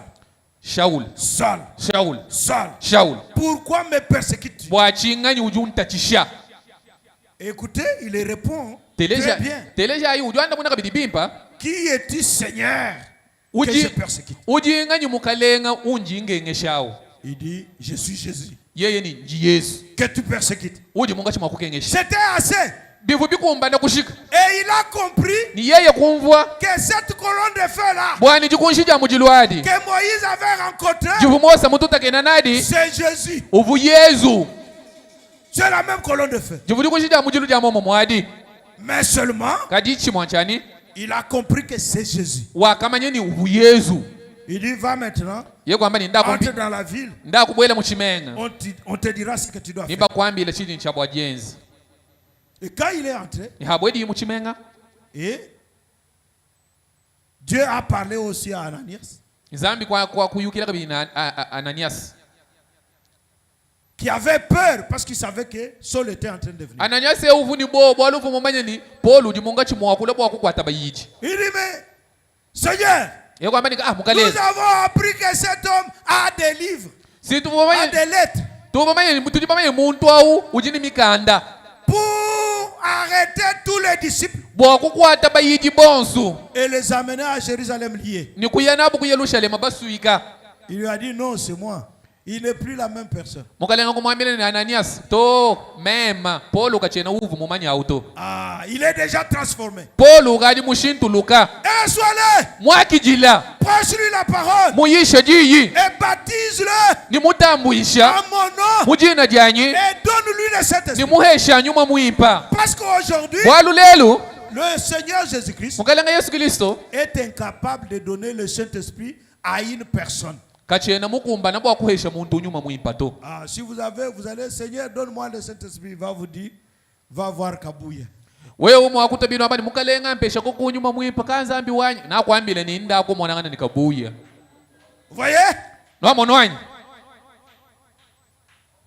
Shaul, Saul, Shaul, Saul, Shaul. Pourquoi me persécutes-tu? Écoutez, il répond très bien. Qui es-tu, Seigneur, que je persécute? Il dit, je suis Jésus que tu persécutes. C'était assez. Et il a compris que cette colonne de feu là que Moïse avait rencontrée, c'est Jésus. C'est la même colonne de feu. Mais seulement il a compris que c'est Jésus. Il dit, va maintenant, entre dans la ville, on te dira ce que tu dois faire. Et quand il est entré, et Dieu a parlé aussi à Ananias, qui avait peur parce qu'il savait que Saul était en train de venir. Il dit, mais Seigneur, nous avons appris que cet homme a des livres, a des lettres, pour arrêter tous les disciples et les amener à Jérusalem liés. Il lui a dit, non, c'est moi. Il n'est plus la même personne. Ah, il est déjà transformé. Sois-le. Prêche-lui la parole. Et baptise-le en mon nom. Et donne-lui le Saint-Esprit. Parce qu'aujourd'hui, le Seigneur Jésus-Christ est incapable de donner le Saint-Esprit à une personne. Ah, si vous allez, Seigneur, donne-moi le Saint-Esprit, il va vous dire, va voir Kabouya. Vous voyez?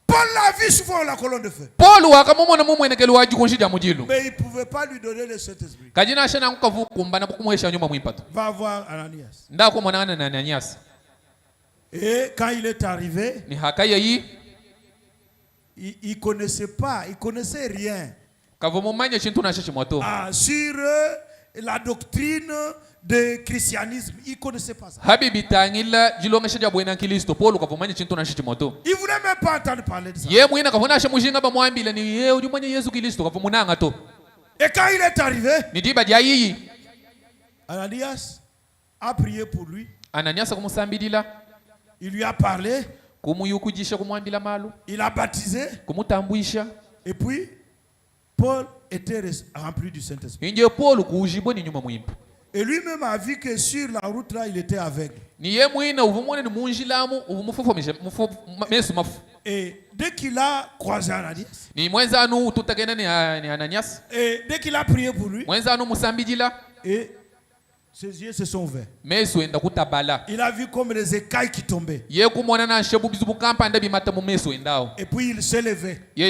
Paul l'a vu souvent la colonne de feu. Mais il ne pouvait pas lui donner le Saint-Esprit. Va voir Ananias. Et quand il est arrivé, il ne connaissait pas, il ne connaissait rien sur la doctrine du christianisme. Il ne connaissait pas ça. Il ne voulait même pas entendre parler de ça. Et quand il est arrivé, Ananias a prié pour lui. Il lui a parlé. Il a baptisé. Et puis, Paul était rempli du Saint-Esprit. Et lui-même a vu que sur la route là, il était aveugle. Et dès qu'il a croisé Ananias, et dès qu'il a prié pour lui, et Ses yeux se sont ouverts. Il a vu comme les écailles qui tombaient. Et puis il s'est levé. Il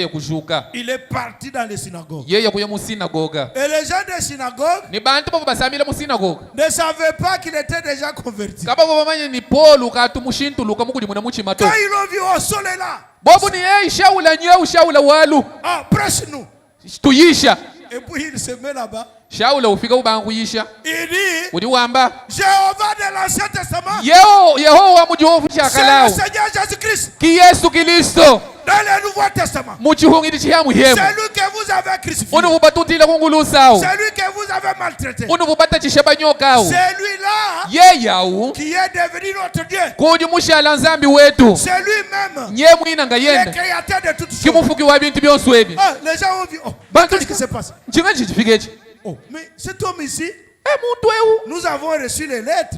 est parti dans les synagogues. Et les gens des synagogues ne savaient pas qu'il était déjà converti. Quand ils l'ont vu, oh, Saul est là. Ah, presse-nous. Et puis il se met là-bas. Il dit Jéhovah de l'Ancien Testament, c'est le Seigneur Jésus-Christ. Dans le Nouveau Testament, c'est lui que vous avez crucifié, c'est lui que vous avez maltraité, c'est lui-là qui est devenu notre Dieu, c'est lui-même le créateur de toutes choses. Les gens ont vu, oh, qu'est-ce qui se passe? Oh, mais cet homme ici, nous avons reçu les lettres.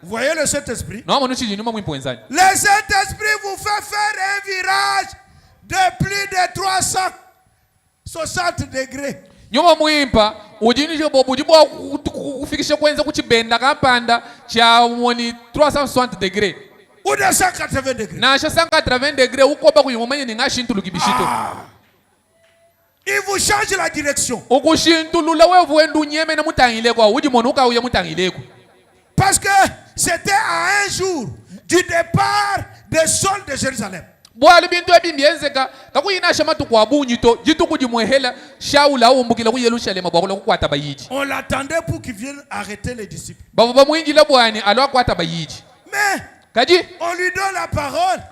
Vous voyez le Saint-Esprit? Le Saint-Esprit vous fait faire un virage de plus de 360 degrés. Ou de 180 degrés. Ah. Il vous change la direction. Parce que c'était à un jour du départ de Saul de Jérusalem. On l'attendait pour qu'il vienne arrêter les disciples. Mais on lui donne la parole.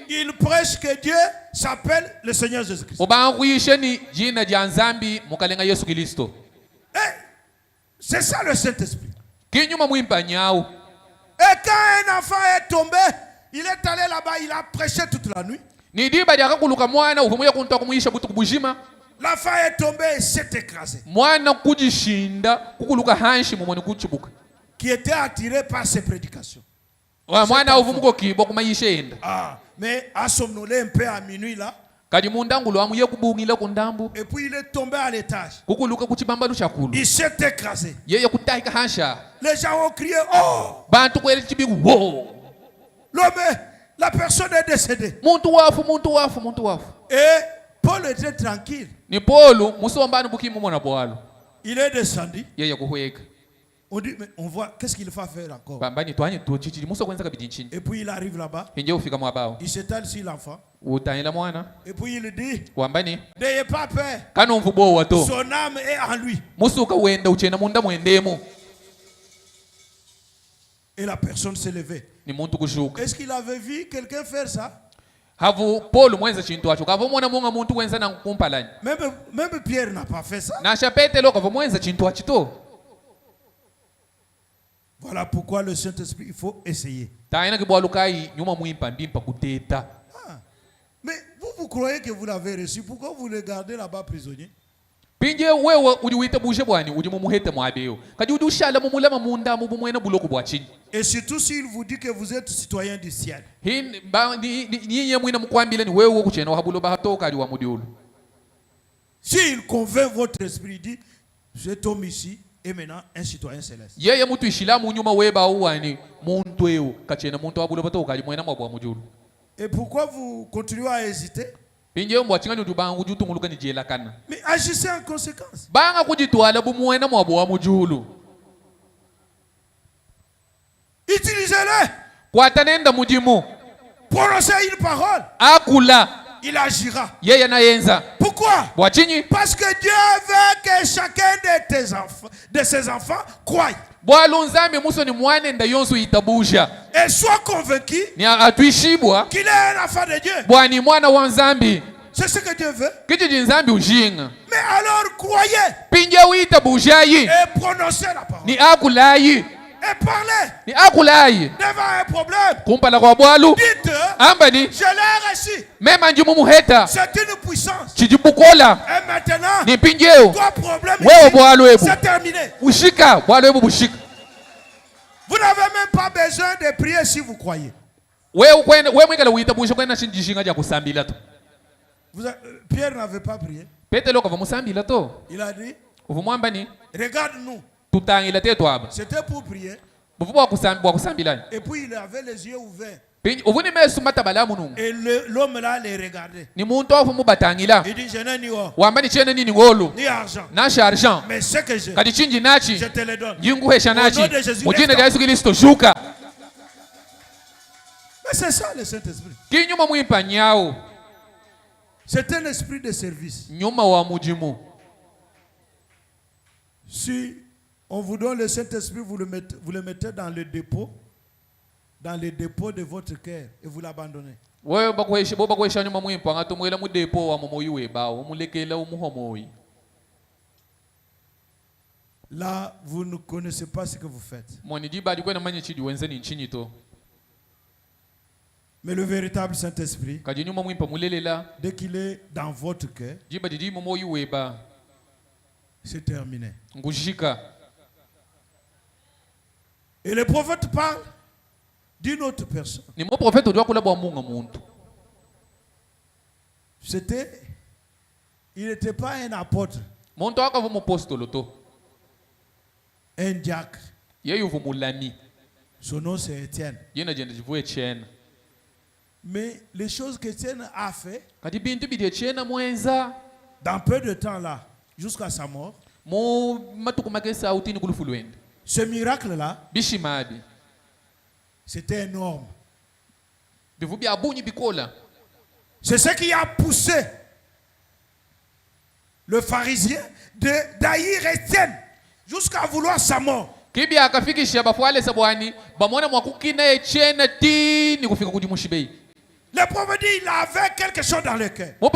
Il prêche que Dieu s'appelle le Seigneur Jésus-Christ. C'est ça le Saint-Esprit. Et quand un enfant est tombé, il est allé là-bas, il a prêché toute la nuit. L'enfant est tombé et s'est écrasé. Qui était attiré par ses prédications. Mais a somnolé un peu à minuit là. Et puis il est tombé à l'étage. Il s'est écrasé. Les gens ont crié, oh! L'homme, la personne est décédée. Et Paul était tranquille. Il est descendu. On dit, mais on voit, qu'est-ce qu'il va faire encore? Et puis il arrive là-bas. Il s'étale sur l'enfant. Et puis il dit, n'ayez pas peur. Son âme est en lui. Et la personne s'est levée. Est-ce qu'il avait vu quelqu'un faire ça? Même Pierre n'a pas fait ça. Voilà pourquoi le Saint-Esprit, il faut essayer. Mais vous croyez que vous l'avez reçu, pourquoi vous le gardez là-bas prisonnier? Et surtout s'il vous dit que vous êtes citoyen du ciel. S'il convainc votre esprit, il dit, cet homme ici est maintenant un citoyen céleste. Et pourquoi vous continuez à hésiter? Mais agissez en conséquence. Utilisez-le. Prononcez une parole. Il agira. Pourquoi? Parce que Dieu veut que chacun de ses enfants croie. Et soit convaincu qu'il est un enfant de Dieu. C'est ce que Dieu veut. Mais alors croyez. Et prononcez la parole. Et parlez. Devant un problème. Dites, je l'ai reçu. C'est une puissance. Et maintenant, quoi problème ici, c'est terminé. Vous n'avez même pas besoin de prier si vous croyez. Pierre n'avait pas prié. Il a dit, Regarde-nous. C'était pour prier. Et puis il avait les yeux ouverts. Et l'homme là les regardait. Il dit je n'ai ni or, ni argent. Mais ce que j'ai, je te le donne. Au nom de Jésus, mais c'est ça le Saint-Esprit. C'est un esprit de service. Si on vous donne le Saint-Esprit, vous le mettez dans le dépôt de votre cœur et vous l'abandonnez. Là, vous ne connaissez pas ce que vous faites. Mais le véritable Saint-Esprit, dès qu'il est dans votre cœur, c'est terminé. Et le prophète parle d'une autre personne. Il n'était pas un apôtre, un diacre. Son nom c'est Étienne. Mais les choses qu'Étienne a fait, dans peu de temps là, jusqu'à sa mort, ce miracle là, c'était énorme. C'est ce qui a poussé le pharisien d'haïr Étienne jusqu'à vouloir sa mort. Le prophète dit il avait quelque chose dans le cœur. Vous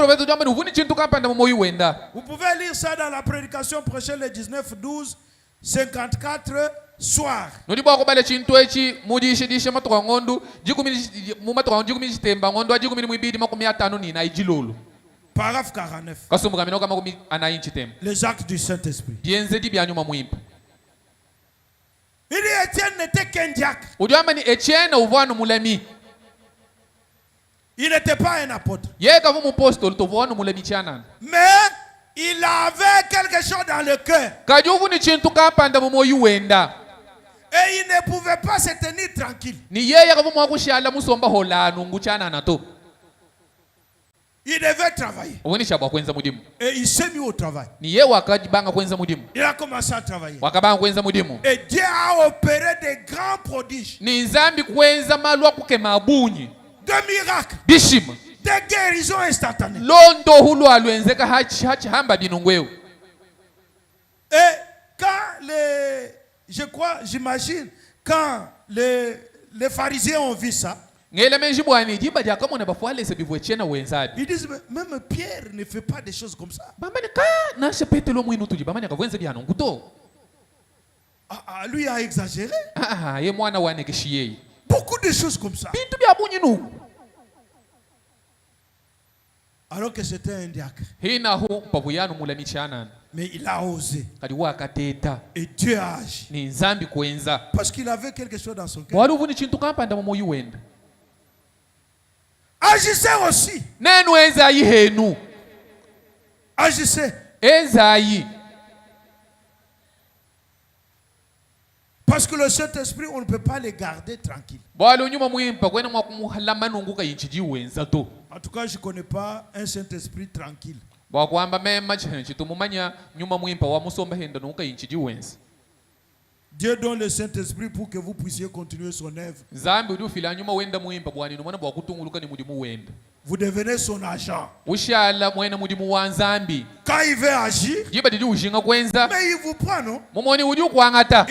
pouvez lire ça dans la prédication prêchée le 19/12/54 soir. Paragraphe 49. Les actes du Saint-Esprit. Il dit Étienne n'était qu'un diacre. Il n'était pas un apôtre. Mais il avait quelque chose dans le cœur. Et il ne pouvait pas se tenir tranquille. Il devait travailler. Et il s'est mis au travail. Il a commencé à travailler. Et Dieu a opéré des grands prodiges. De miracles, de guérisons instantanées. Et quand les pharisiens ont vu ça, ils disent même Pierre ne fait pas des choses comme ça. Lui a exagéré. Beaucoup de choses comme ça. Alors que c'était un diacre. Mais il a osé. Et Dieu a agi. Parce qu'il avait quelque chose dans son cœur. Agissez aussi. Agissez. Parce que le Saint-Esprit, on ne peut pas les garder tranquilles. En tout cas, je ne connais pas un Saint-Esprit tranquille. Dieu donne le Saint-Esprit pour que vous puissiez continuer son œuvre. Vous devenez son agent. Quand il veut agir, mais il vous prend, non? Il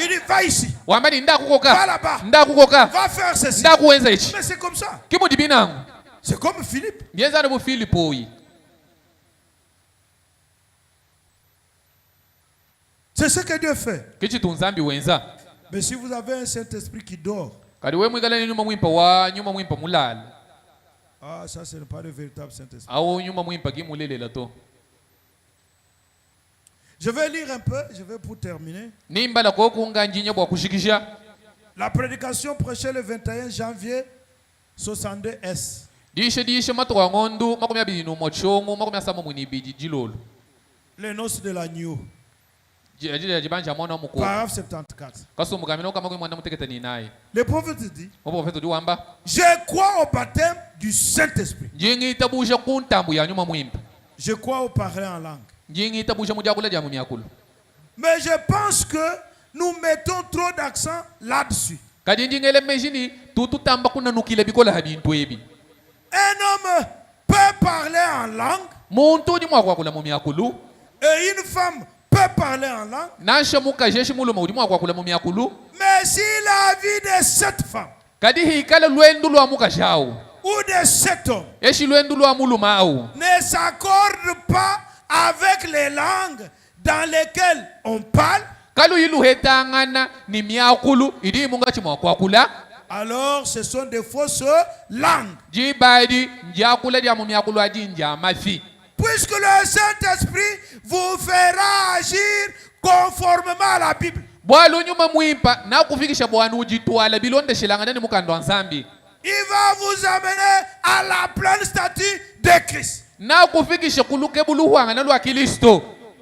dit, va ici, va là-bas, va faire ceci. Mais c'est comme ça. C'est comme Philippe. C'est ce que Dieu fait. Mais si vous avez un Saint-Esprit qui dort, ça ce n'est pas le véritable Saint-Esprit. Je vais lire un peu, je vais pour terminer. La prédication prêchée le 21 janvier 62 S. Les noces de l'agneau. Paragraphe 74. Le prophète dit, je crois au baptême du Saint-Esprit. Je crois au parler en langue. Mais je pense que nous mettons trop d'accent là-dessus. Un homme peut parler en langue et une femme peut parler en langue. Mais s'il a vu de cette femme ou de cet homme ne s'accorde pas avec les langues dans lesquelles on parle, alors ce sont des fausses langues. Puisque le Saint-Esprit vous fera agir conformément à la Bible. Il va vous amener à la pleine statue de Christ.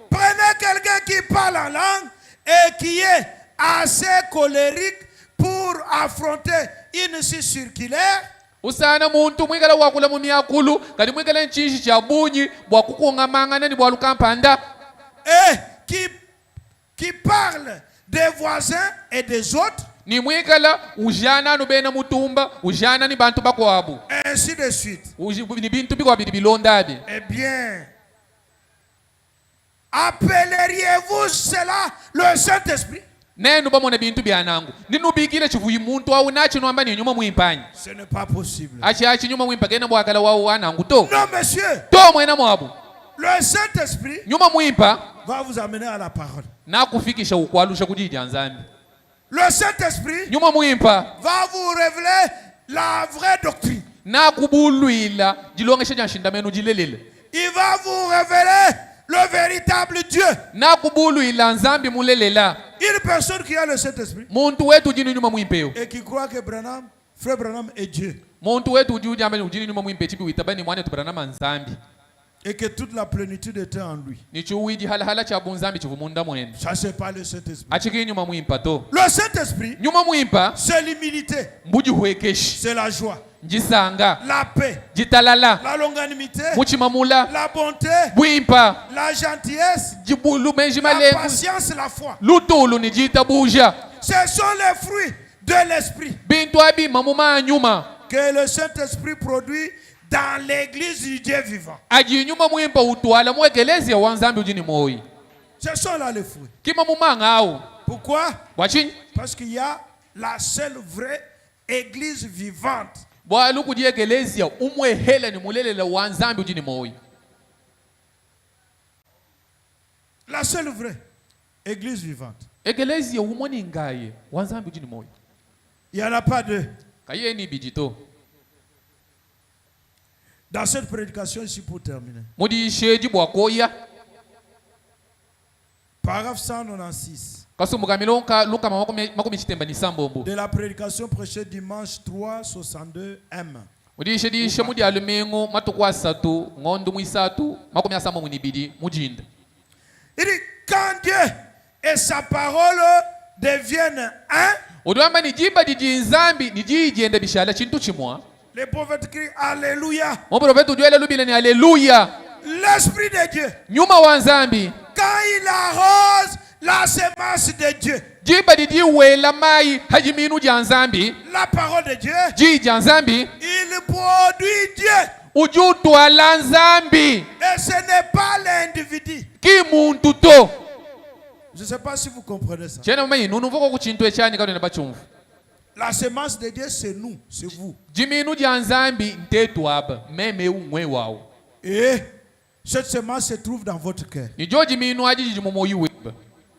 Prenez quelqu'un qui parle en langue et qui est assez colérique pour affronter une scie circulaire. Usana muntu mwikala wakula mu myakulu kali mwikala nchinji cha bunyi bwa kukongamangana ni bwa lukampanda qui parle des voisins et des autres. Ni mwikala ujana no bena mutumba ujana ni bantu bakwabu. Ainsi de suite. Ni bintu bikwabiri bilondabi. Eh bien, appelleriez-vous cela le Saint-Esprit? Ce n'est pas possible. Non, monsieur. Le Saint-Esprit va vous amener à la parole. Le Saint-Esprit va vous révéler la vraie doctrine. Il va vous révéler le véritable Dieu. Une personne qui a le Saint-Esprit et qui croit que Frère Branham est Dieu. Et que toute la plénitude était en lui. Ça, c'est pas le Saint-Esprit. Le Saint-Esprit, c'est l'humilité, c'est la joie, la paix, la longanimité, la bonté, la gentillesse, la patience, la foi. Ce sont les fruits de l'Esprit que le Saint-Esprit produit dans l'église du Dieu vivant. Ce sont là les fruits. Pourquoi? Parce qu'il y a la seule vraie église vivante. La seule vraie église vivante. Il n'y en a pas deux. Dans cette prédication ici pour terminer. Paragraphe 196. De la prédication prêchée dimanche 3 62 M. Il dit quand Dieu et sa parole deviennent un. Les prophètes crient Alléluia. L'Esprit de Dieu, quand il arrose la semence de Dieu, la parole de Dieu, il produit Dieu. Et ce n'est pas l'individu. Je ne sais pas si vous comprenez ça. La semence de Dieu, c'est nous, c'est vous. Et cette semence se trouve dans votre cœur.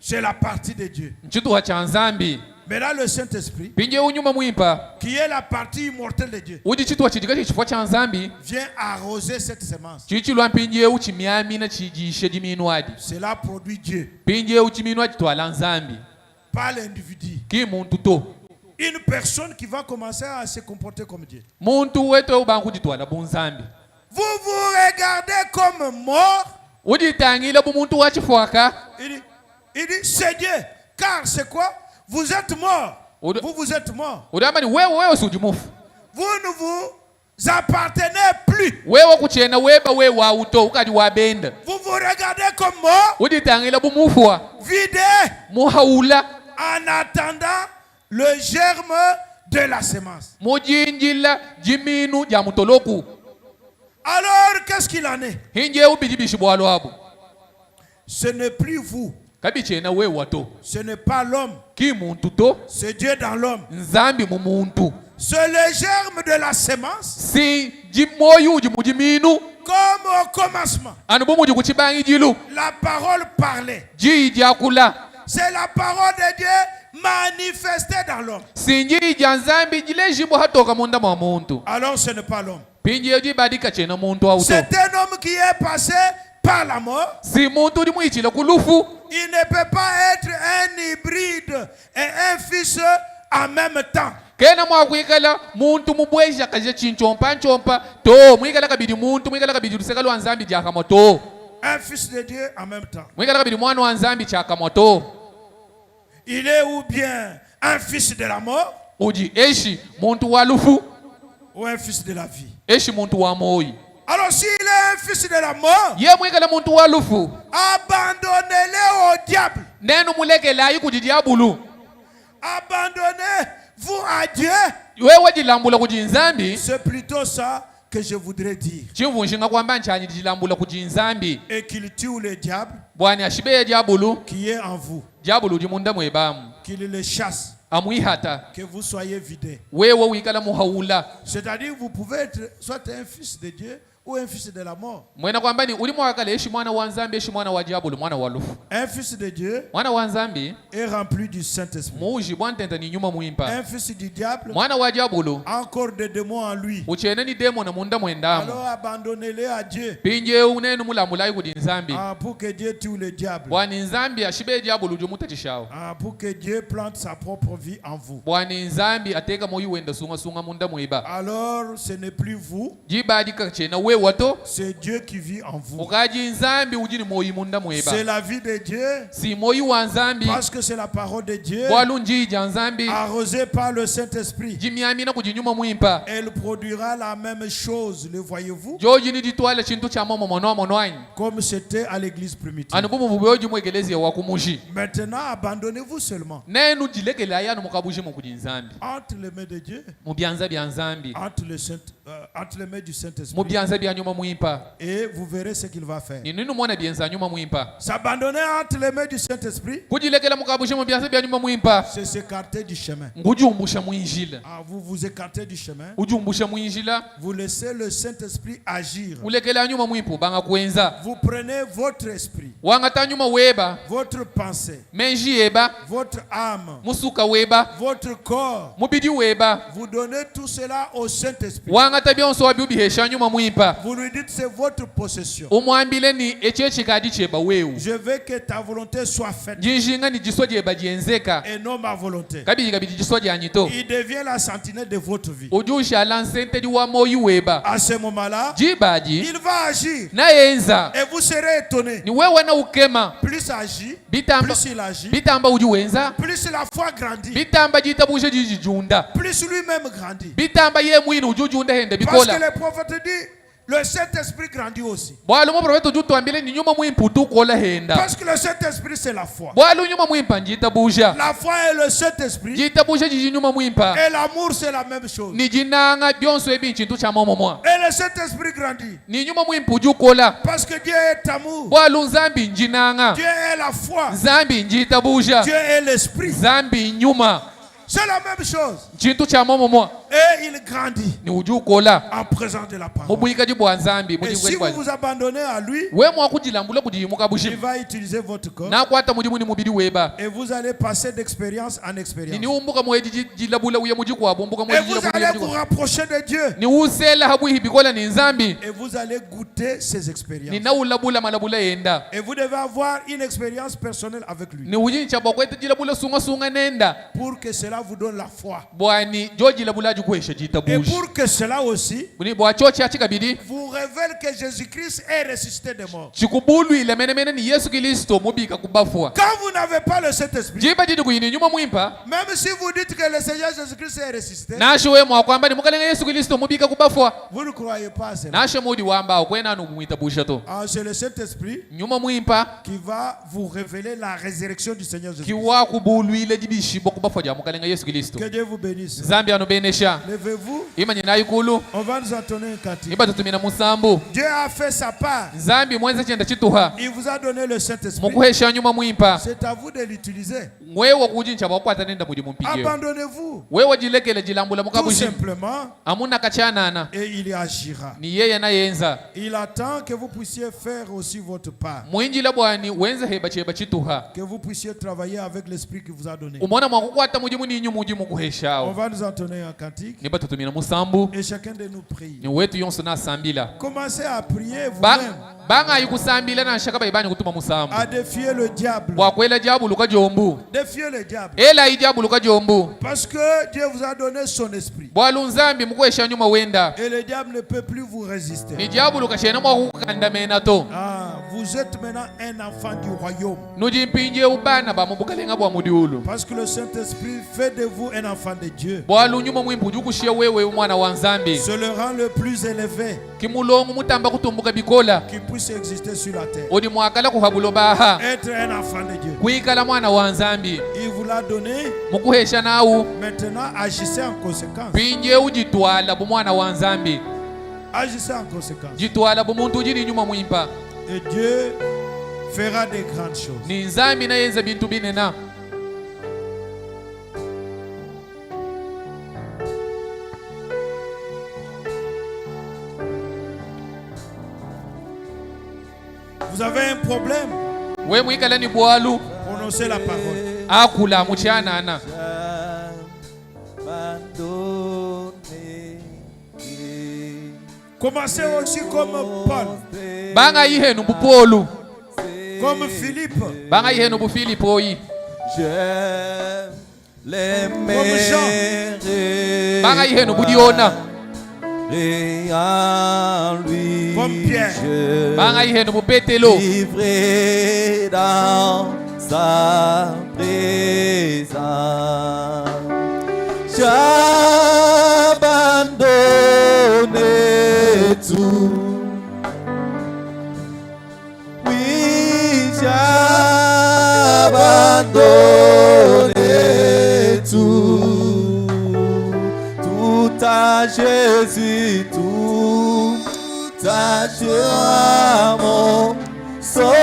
C'est la partie de Dieu. Mais là, le Saint-Esprit, qui est la partie immortelle de Dieu, vient arroser cette semence. Cela produit Dieu. Pas l'individu. Une personne qui va commencer à se comporter comme Dieu. Vous vous regardez comme mort. Il dit, Il dit c'est Dieu. Car c'est quoi? Vous êtes mort. Vous êtes mort. Vous ne vous appartenez plus. Vous vous regardez comme mort. Vidé. En attendant le germe de la semence. Alors, qu'est-ce qu'il en est? Ce n'est plus vous. Ce n'est pas l'homme. C'est Dieu dans l'homme. C'est le germe de la semence. Comme au commencement. La parole parlait. C'est la parole de Dieu manifestée dans l'homme. Alors ce n'est pas l'homme. C'est un homme qui est passé par la mort. Il ne peut pas être un hybride et un fils en même temps. Un fils de Dieu en même temps. Il est ou bien un fils de la mort ou un fils de la vie. Alors s'il est un fils de la mort, abandonnez-le au diable. Abandonnez-vous à Dieu. C'est plutôt ça que je voudrais dire. Et qu'il tue le diable qui est en vous. Qu'il le chasse. Que vous soyez vidés. C'est-à-dire vous pouvez être soit un fils de Dieu ou un fils de la mort. Un fils de Dieu est rempli du Saint-Esprit. Un fils du diable a encore des démons en lui. Alors abandonnez-les à Dieu pour que Dieu tue le diable. Pour que Dieu plante sa propre vie en vous. Alors ce n'est plus vous. C'est Dieu qui vit en vous. C'est la vie de Dieu. Parce que c'est la parole de Dieu arrosée par le Saint-Esprit. Elle produira la même chose, le voyez-vous? Comme c'était à l'église primitive. Maintenant, abandonnez-vous seulement entre les mains de Dieu, entre les mains du Saint-Esprit. Et vous verrez ce qu'il va faire. S'abandonner entre les mains du Saint-Esprit, c'est s'écarter du chemin. Vous vous écartez du chemin. Vous laissez le Saint-Esprit agir. Vous prenez votre esprit, votre pensée, votre âme, votre corps. Vous donnez tout cela au Saint-Esprit. Vous lui dites c'est votre possession. Je veux que ta volonté soit faite et non ma volonté. Il devient la sentinelle de votre vie. À ce moment-là, il va agir et vous serez étonné. Plus agit, plus il agit, plus la foi grandit, plus lui-même grandit. Parce que le prophète dit le Saint-Esprit grandit aussi. Parce que le Saint-Esprit c'est la foi. La foi est le Saint-Esprit. Et l'amour c'est la même chose. Et le Saint-Esprit grandit. Parce que Dieu est amour. Dieu est la foi. Dieu est l'Esprit. C'est la même chose. Et il grandit en présence de la parole. Et si vous vous abandonnez à lui, il va utiliser votre corps. Et vous allez passer d'expérience en expérience. Et vous allez vous rapprocher de Dieu. Et vous allez goûter ses expériences. Et vous devez avoir une expérience personnelle avec lui. Pour que cela vous donne la foi. pour que cela aussi vous révèle que Jésus-Christ est ressuscité des morts. Quand vous n'avez pas le Saint-Esprit, même si vous dites que le Seigneur Jésus-Christ est ressuscité, vous ne croyez pas à cela. C'est le Saint-Esprit qui va vous révéler la résurrection du Seigneur Jésus-Christ. Que Dieu vous bénisse. Levez-vous. On va nous entonner un cantique. Dieu a fait sa part. Il vous a donné le Saint-Esprit. C'est à vous de l'utiliser. Abandonnez-vous. Tout simplement. Et il agira. Il attend que vous puissiez faire aussi votre part. Que vous puissiez travailler avec l'Esprit qui vous a donné. On va nous entonner un cantique. Et chacun de nous prie. Commencez à prier vous-même. À défier le diable. Défier le diable. Parce que Dieu vous a donné son esprit. Et le diable ne peut plus vous résister. Vous êtes maintenant un enfant du royaume. Parce que le Saint-Esprit fait de vous un enfant de Dieu. C'est le rang le plus élevé qui puisse exister sur la terre. Être un enfant de Dieu. Il vous l'a donné. Maintenant, agissez en conséquence. Agissez en conséquence. Et Dieu fera des grandes choses. Vous avez un problème? Prononcez la parole. Commencez aussi comme Paul. Comme Philippe. Comme Jean. Et en lui, comme Pierre. Livré dans sa présence. J'abandonne tout. Oui, j'abandonne tout. Tout à Jésus, tout à Jésus, mon Sauveur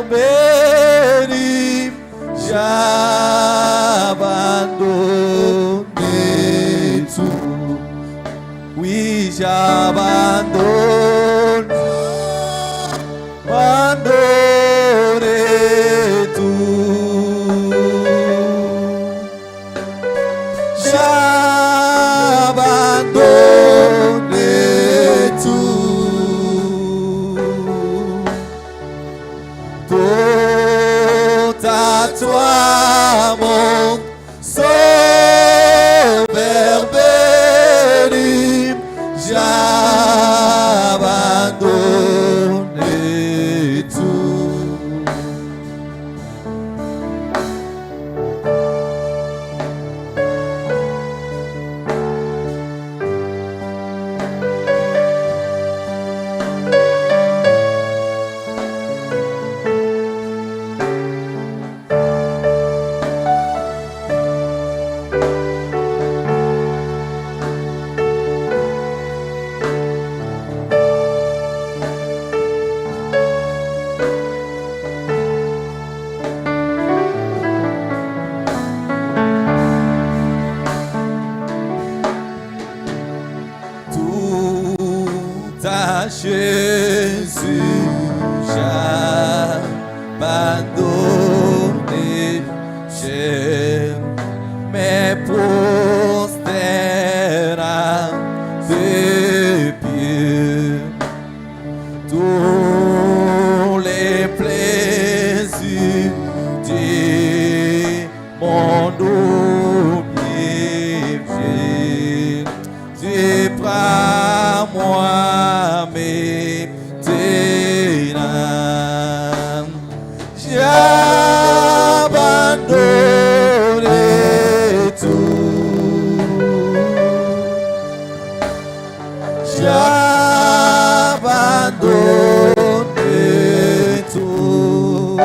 béni. J'abandonne tout. Oui, j'abandonne. Abandonne tout. J'abandonne tout. Tout à toi, mon Sauveur béni. J'abandonne tout. Tout à Jésus, j'abandonne, je me prosterne à tes pieds. Tous les plaisirs de mon tout.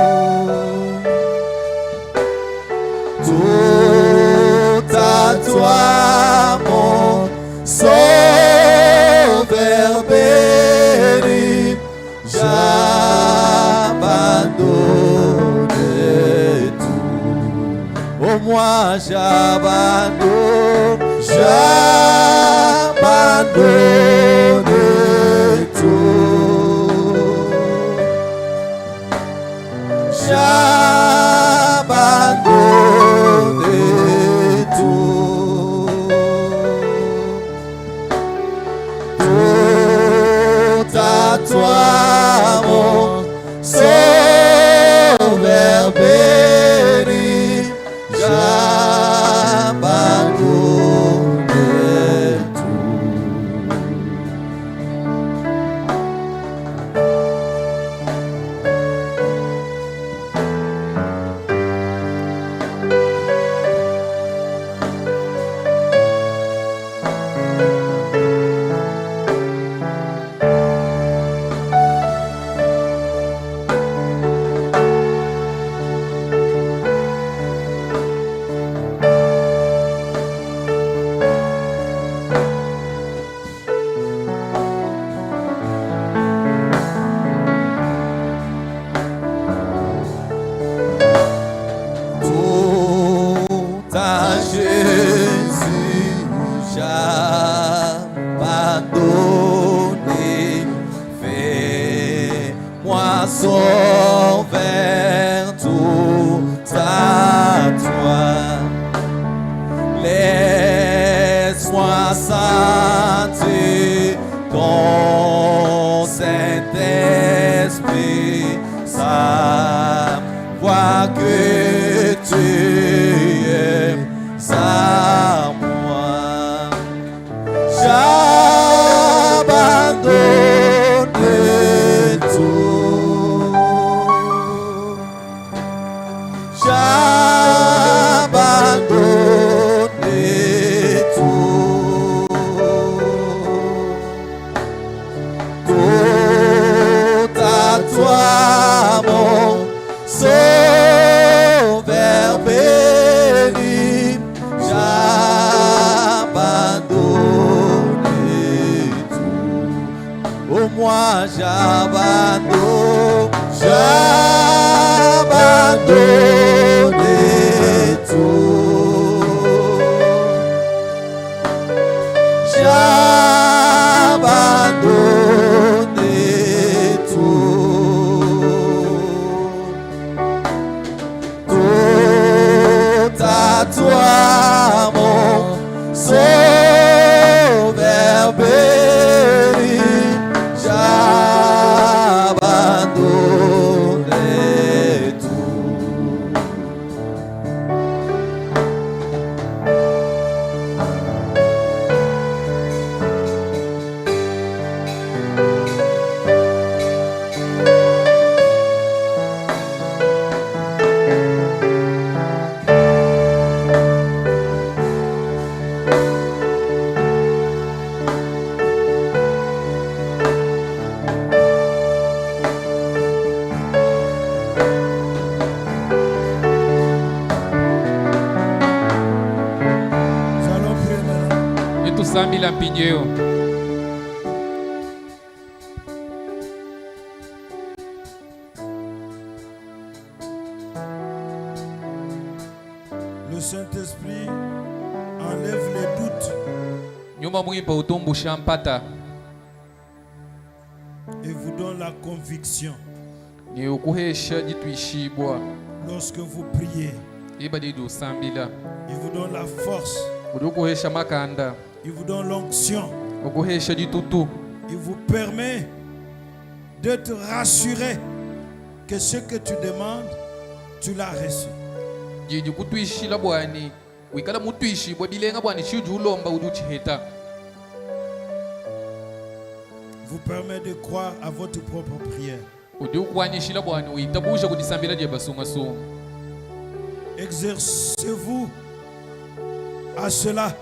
Tout à toi, mon Sauveur béni, j'abandonne tout. Oh, moi j'abandonne, j'abandonne tout. J'abandonne tout. Tout à toi, mon Sauveur béni, j'abandonne tout. Tout à Jésus, j'abandonne. Fais-moi sauveur, tout à toi. Laisse-moi sentir ton Saint-Esprit, savoir que tu es à moi. J'abandonne tout. J'abandonne tout. Tout à toi, mon Sauveur béni, j'abandonne tout. Oh, moi j'abandonne, j'abandonne tout. J'abandonne tout. Tout à toi, mon Sauveur béni, j'abandonne tout. Nous allons prier maintenant. Et tout ça, mis la pignée. Le Saint-Esprit enlève les doutes Nyuma mwimba utumbusha mpata. et vous donne la conviction Ni ukuhesha jitwishibwa. lorsque vous priez. Ibadi du sambila. Il vous donne la force, Udukuhesha makanda. il vous donne l'onction, Ukuhesha jitutu. il vous permet de te rassurer que ce que tu demandes, tu l'as reçu. Jiji kutwishila bwani. Wikala mutwishibwa bilenga bwani shiju ulomba uduchiheta. Vous permet de croire à votre propre prière. Udukwanyishila bwani uitabusha kudisambila je basunga sunga. Exercez-vous à cela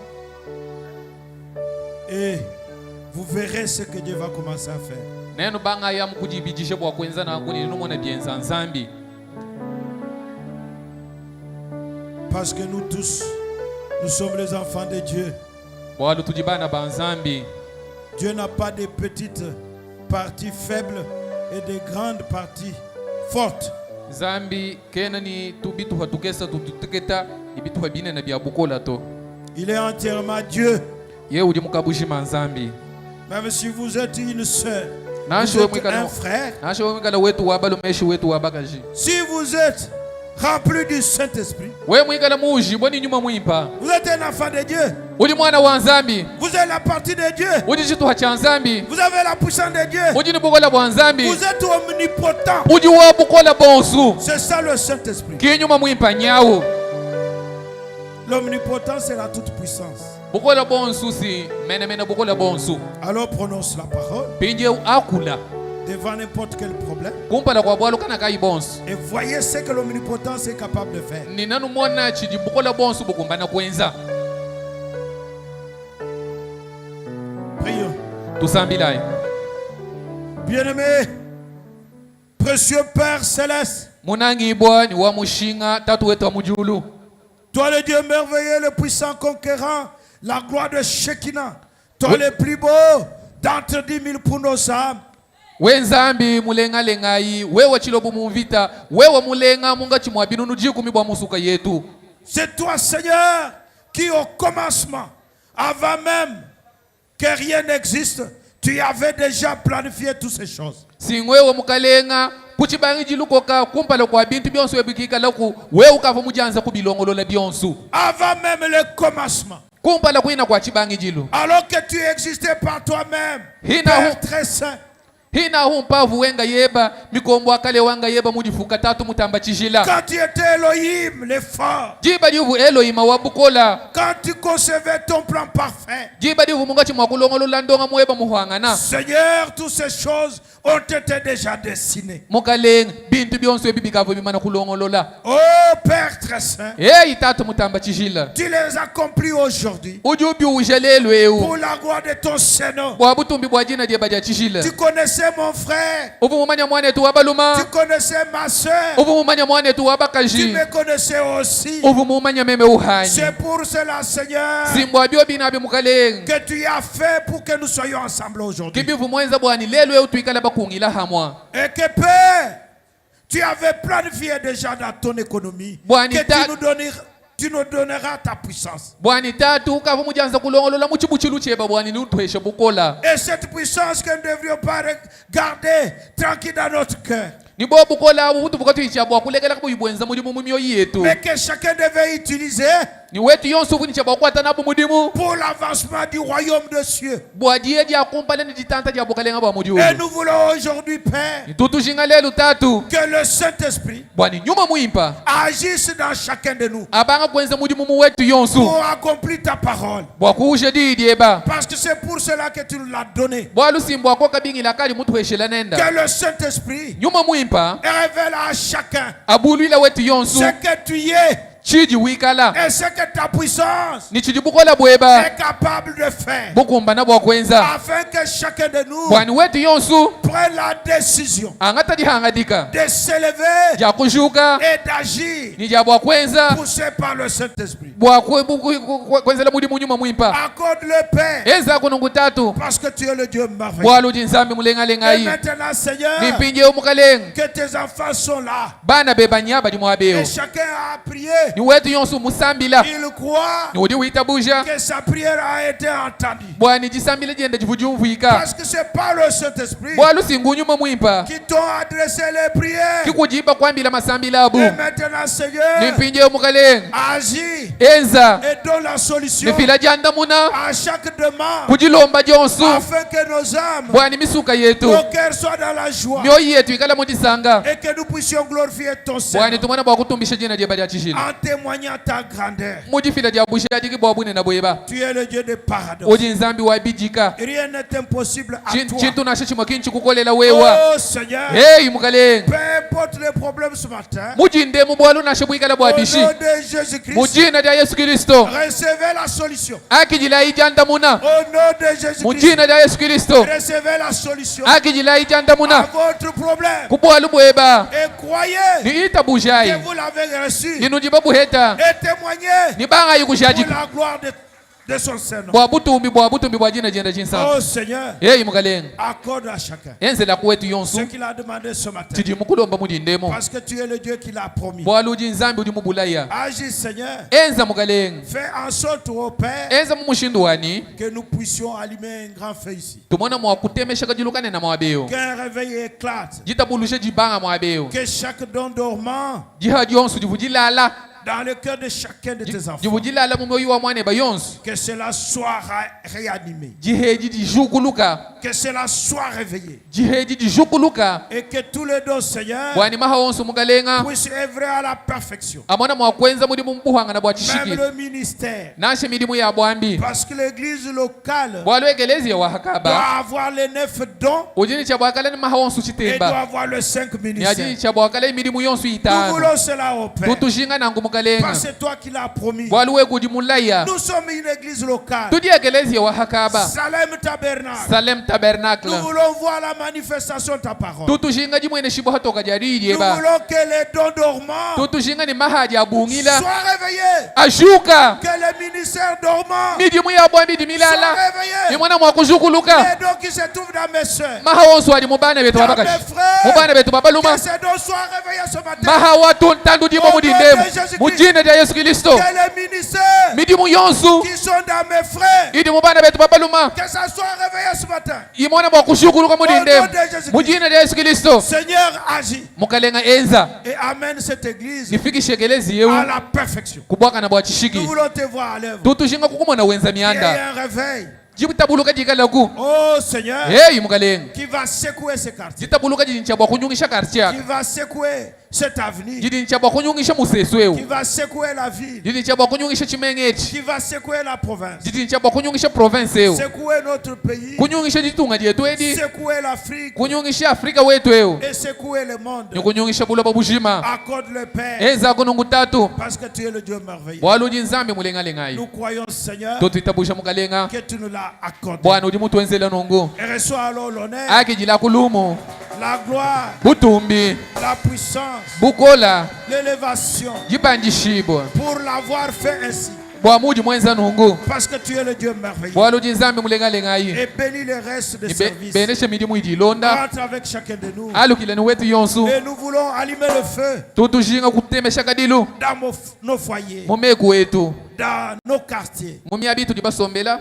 et vous verrez ce que Dieu va commencer à faire. neno banga ya mkujibijishe bwa kwenza na kuni numona bienza nzambi. Parce que nous tous, nous sommes les enfants de Dieu. Bwalu tujibana banzambi. Dieu n'a pas de petites parties faibles et de grandes parties fortes. Zambi kena ni tubitu hatukesa tutuketa ibitu habine na biabukola to. Il est entièrement Dieu. Ye udi mukabushi manzambi. Même si vous êtes une sœur, vous êtes un frère, si vous êtes rempli du Saint-Esprit, vous êtes un enfant de Dieu, vous êtes la partie de Dieu, vous avez la puissance de Dieu, vous êtes omnipotent. C'est ça le Saint-Esprit. L'omnipotence, c'est la toute puissance. Alors prononce la parole devant n'importe quel problème et voyez ce que l'omnipotence est capable de faire. Prions. Bien-aimé, précieux Père céleste, toi le Dieu merveilleux, le puissant conquérant, la gloire de Shekinah, toi le plus beau d'entre 10 000 pour nos âmes. Wenzambi mulenga lengai wewe chilobu muvita wewe mulenga munga chimwabinu nuji kumibwa musuka yetu. C'est toi Seigneur qui au commencement, avant même que rien n'existe, tu avais déjà planifié toutes ces choses. Singwewe mukalenga kuchibangi lukoka kumpala kwa bintu byonso ebikika laku wewe ukava mujanza kubilongolola byonso. Avant même le commencement. Kumpala kuina kwa chibangi jilu. Alors que tu existais par toi-même. Père très saint. Hina humpavu wenga yeba mikombo akale wanga yeba mudifuka tatu mutamba chijila. Quand tu étais Elohim l'effort. Jiba divu Elohim wabukola. Quand tu concevais ton plan parfait. Jiba divu munga chimwakulongolola ndonga mueba muhangana. Seigneur, toutes ces choses ont été déjà dessinées. Mukaleng bintu byonso ebibikavo bimana kulongolola. Oh Père très saint. Tatu mutamba chijila. Tu les accomplis aujourd'hui. Ujubi ujelelo eu. Pour la gloire de ton Seigneur. Bwabutumbi bwajina dieba ja chijila. Tu connaissais mon frère. Tu connaissais ma soeur. Tu me connaissais aussi. C'est pour cela, Seigneur, que tu as fait pour que nous soyons ensemble aujourd'hui. Et que Père, tu avais planifié déjà dans ton économie que tu nous donneras ta puissance. Et cette puissance que nous ne devrions pas garder tranquille dans notre cœur. Mais que chacun devait utiliser pour l'avancement du royaume de cieux. Et nous voulons aujourd'hui, Père, que le Saint-Esprit agisse dans chacun de nous pour accomplir ta parole. Parce que c'est pour cela que tu nous l'as donné. Que le Saint-Esprit révèle à chacun ce que tu es et ce que ta puissance est capable de faire, afin que chacun de nous prenne la décision de s'élever et d'agir poussé par le Saint-Esprit. Accorde le Père, parce que tu es le Dieu merveilleux. Et maintenant, Seigneur, que tes enfants sont là et chacun a prié. Il croit que sa prière a été entendue. Parce que c'est pas le Saint-Esprit qui t'ont adressé les prières. Et maintenant, Seigneur, agis et donne la solution à chaque demande, afin que nos âmes, nos cœurs soient dans la joie et que nous puissions glorifier ton Seigneur. En témoigner ta grandeur. Tu es le Dieu de paradoxe. Rien n'est impossible à toi. Oh Seigneur, peu importe les problèmes ce matin, au nom de Jésus-Christ, recevez la solution. Au nom de Jésus-Christ, recevez la solution à votre problème. Et croyez que vous l'avez reçu. Et témoignez pour la gloire de son Seigneur. Oh Seigneur, accorde à chacun ce qu'il a demandé ce matin. Parce que tu es le Dieu qui l'a promis. Agis Seigneur. Fais en sorte au Père que nous puissions allumer un grand feu ici. Qu'un réveil éclate. Que chaque don dormant dans le cœur de chacun de tes enfants, que cela soit réanimé, que cela soit réveillé, et que tous les dons, Seigneur, puissent œuvrer à la perfection. Même le ministère, parce que l'église locale doit avoir les 9 dons et doit avoir les 5 ministères. Nous voulons cela au Père. Parce que c'est toi qui l'as promis. Nous sommes une église locale. Salem Tabernacle. Nous voulons voir la manifestation de ta parole. Nous voulons que les dons dormants soient réveillés. Que les ministères dormants soient réveillés. Les dons qui se trouvent dans mes soeurs, dans mes frères, que ces dons soient réveillés ce matin. Que les ministères qui sont dans mes frères, que ça soit réveillé ce matin. Au nom de Jésus-Christ, Seigneur, agis et amène cette église à la perfection. Nous voulons te voir à l'œuvre. Il y a un réveil. Oh Seigneur, qui va secouer ce quartier, qui va secouer cet avenir, qui va secouer la ville, qui va secouer la province, secouer notre pays, secouer l'Afrique et secouer le monde. Accorde le Père, parce que tu es le Dieu merveilleux. Nous croyons Seigneur que tu nous l'as accordé. Et reçois alors l'honneur, la gloire, la puissance, l'élévation pour l'avoir fait ainsi. Parce que tu es le Dieu merveilleux. Et bénis le reste de service. Entre avec chacun de nous. Et nous voulons allumer le feu dans nos foyers, dans nos quartiers,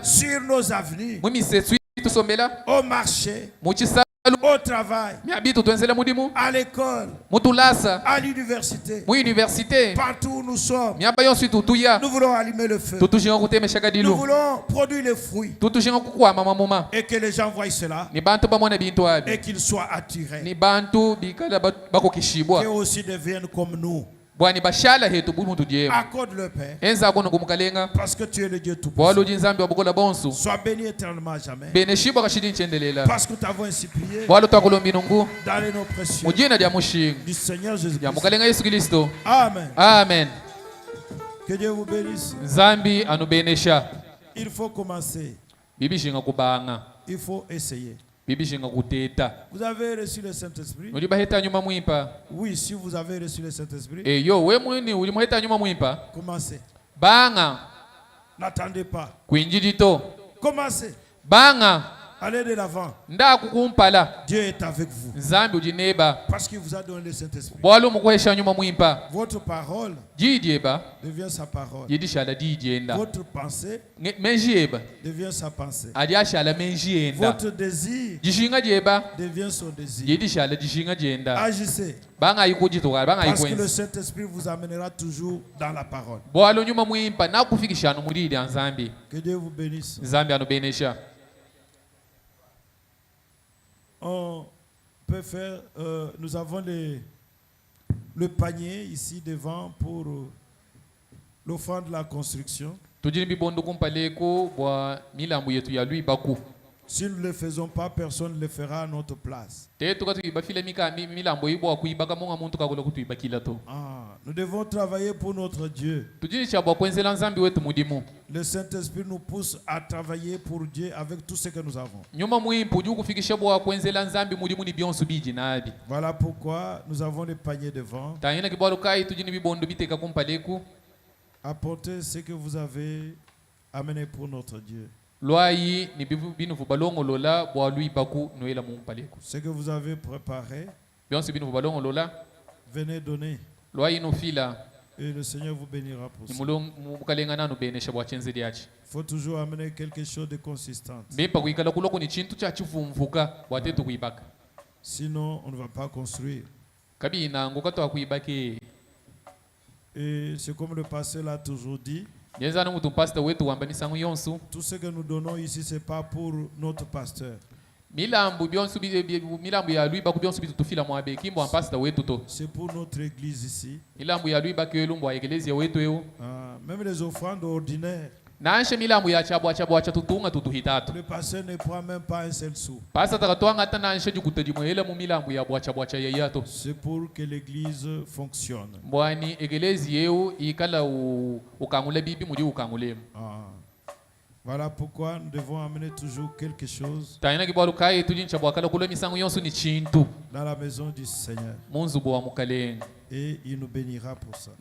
sur nos avenues, au marché, au travail, à l'école, à l'université, partout où nous sommes. Nous voulons allumer le feu. Nous voulons produire les fruits. Et que les gens voient cela et qu'ils soient attirés. Et aussi deviennent comme nous. Accorde le Père, parce que tu es le Dieu tout-puissant. Sois béni éternellement à jamais. Parce que nous t'avons ainsi prié dans les noms précieux du Seigneur Jésus-Christ. Amen. Amen. Que Dieu vous bénisse. Il faut commencer. Il faut essayer. Vous avez reçu le Saint-Esprit? Oui, si vous avez reçu le Saint-Esprit, commencez. N'attendez pas. Commencez. Allez de l'avant. Dieu est avec vous. Parce qu'il vous a donné le Saint-Esprit. Votre parole devient sa parole. Votre pensée devient sa pensée. Votre désir devient son désir. Agissez. Parce que le Saint-Esprit vous amènera toujours dans la parole. Que Dieu vous bénisse. On peut faire, nous avons le panier ici devant pour l'offrande de la construction. Si nous ne le faisons pas, personne ne le fera à notre place. Nous devons travailler pour notre Dieu. Le Saint-Esprit nous pousse à travailler pour Dieu avec tout ce que nous avons. Voilà pourquoi nous avons les paniers devant. Apportez ce que vous avez amené pour notre Dieu. Ce que vous avez préparé, venez donner. Et le Seigneur vous bénira pour ça. Il faut toujours amener quelque chose de consistant. Sinon, on ne va pas construire. Et c'est comme le pasteur l'a toujours dit. Tout ce que nous donnons ici, ce n'est pas pour notre pasteur. C'est pour notre église ici. Même les offrandes ordinaires. Le pasteur ne prend même pas un seul sou. C'est pour que l'église fonctionne. Voilà pourquoi nous devons amener toujours quelque chose dans la maison du Seigneur. Et il nous bénira pour ça.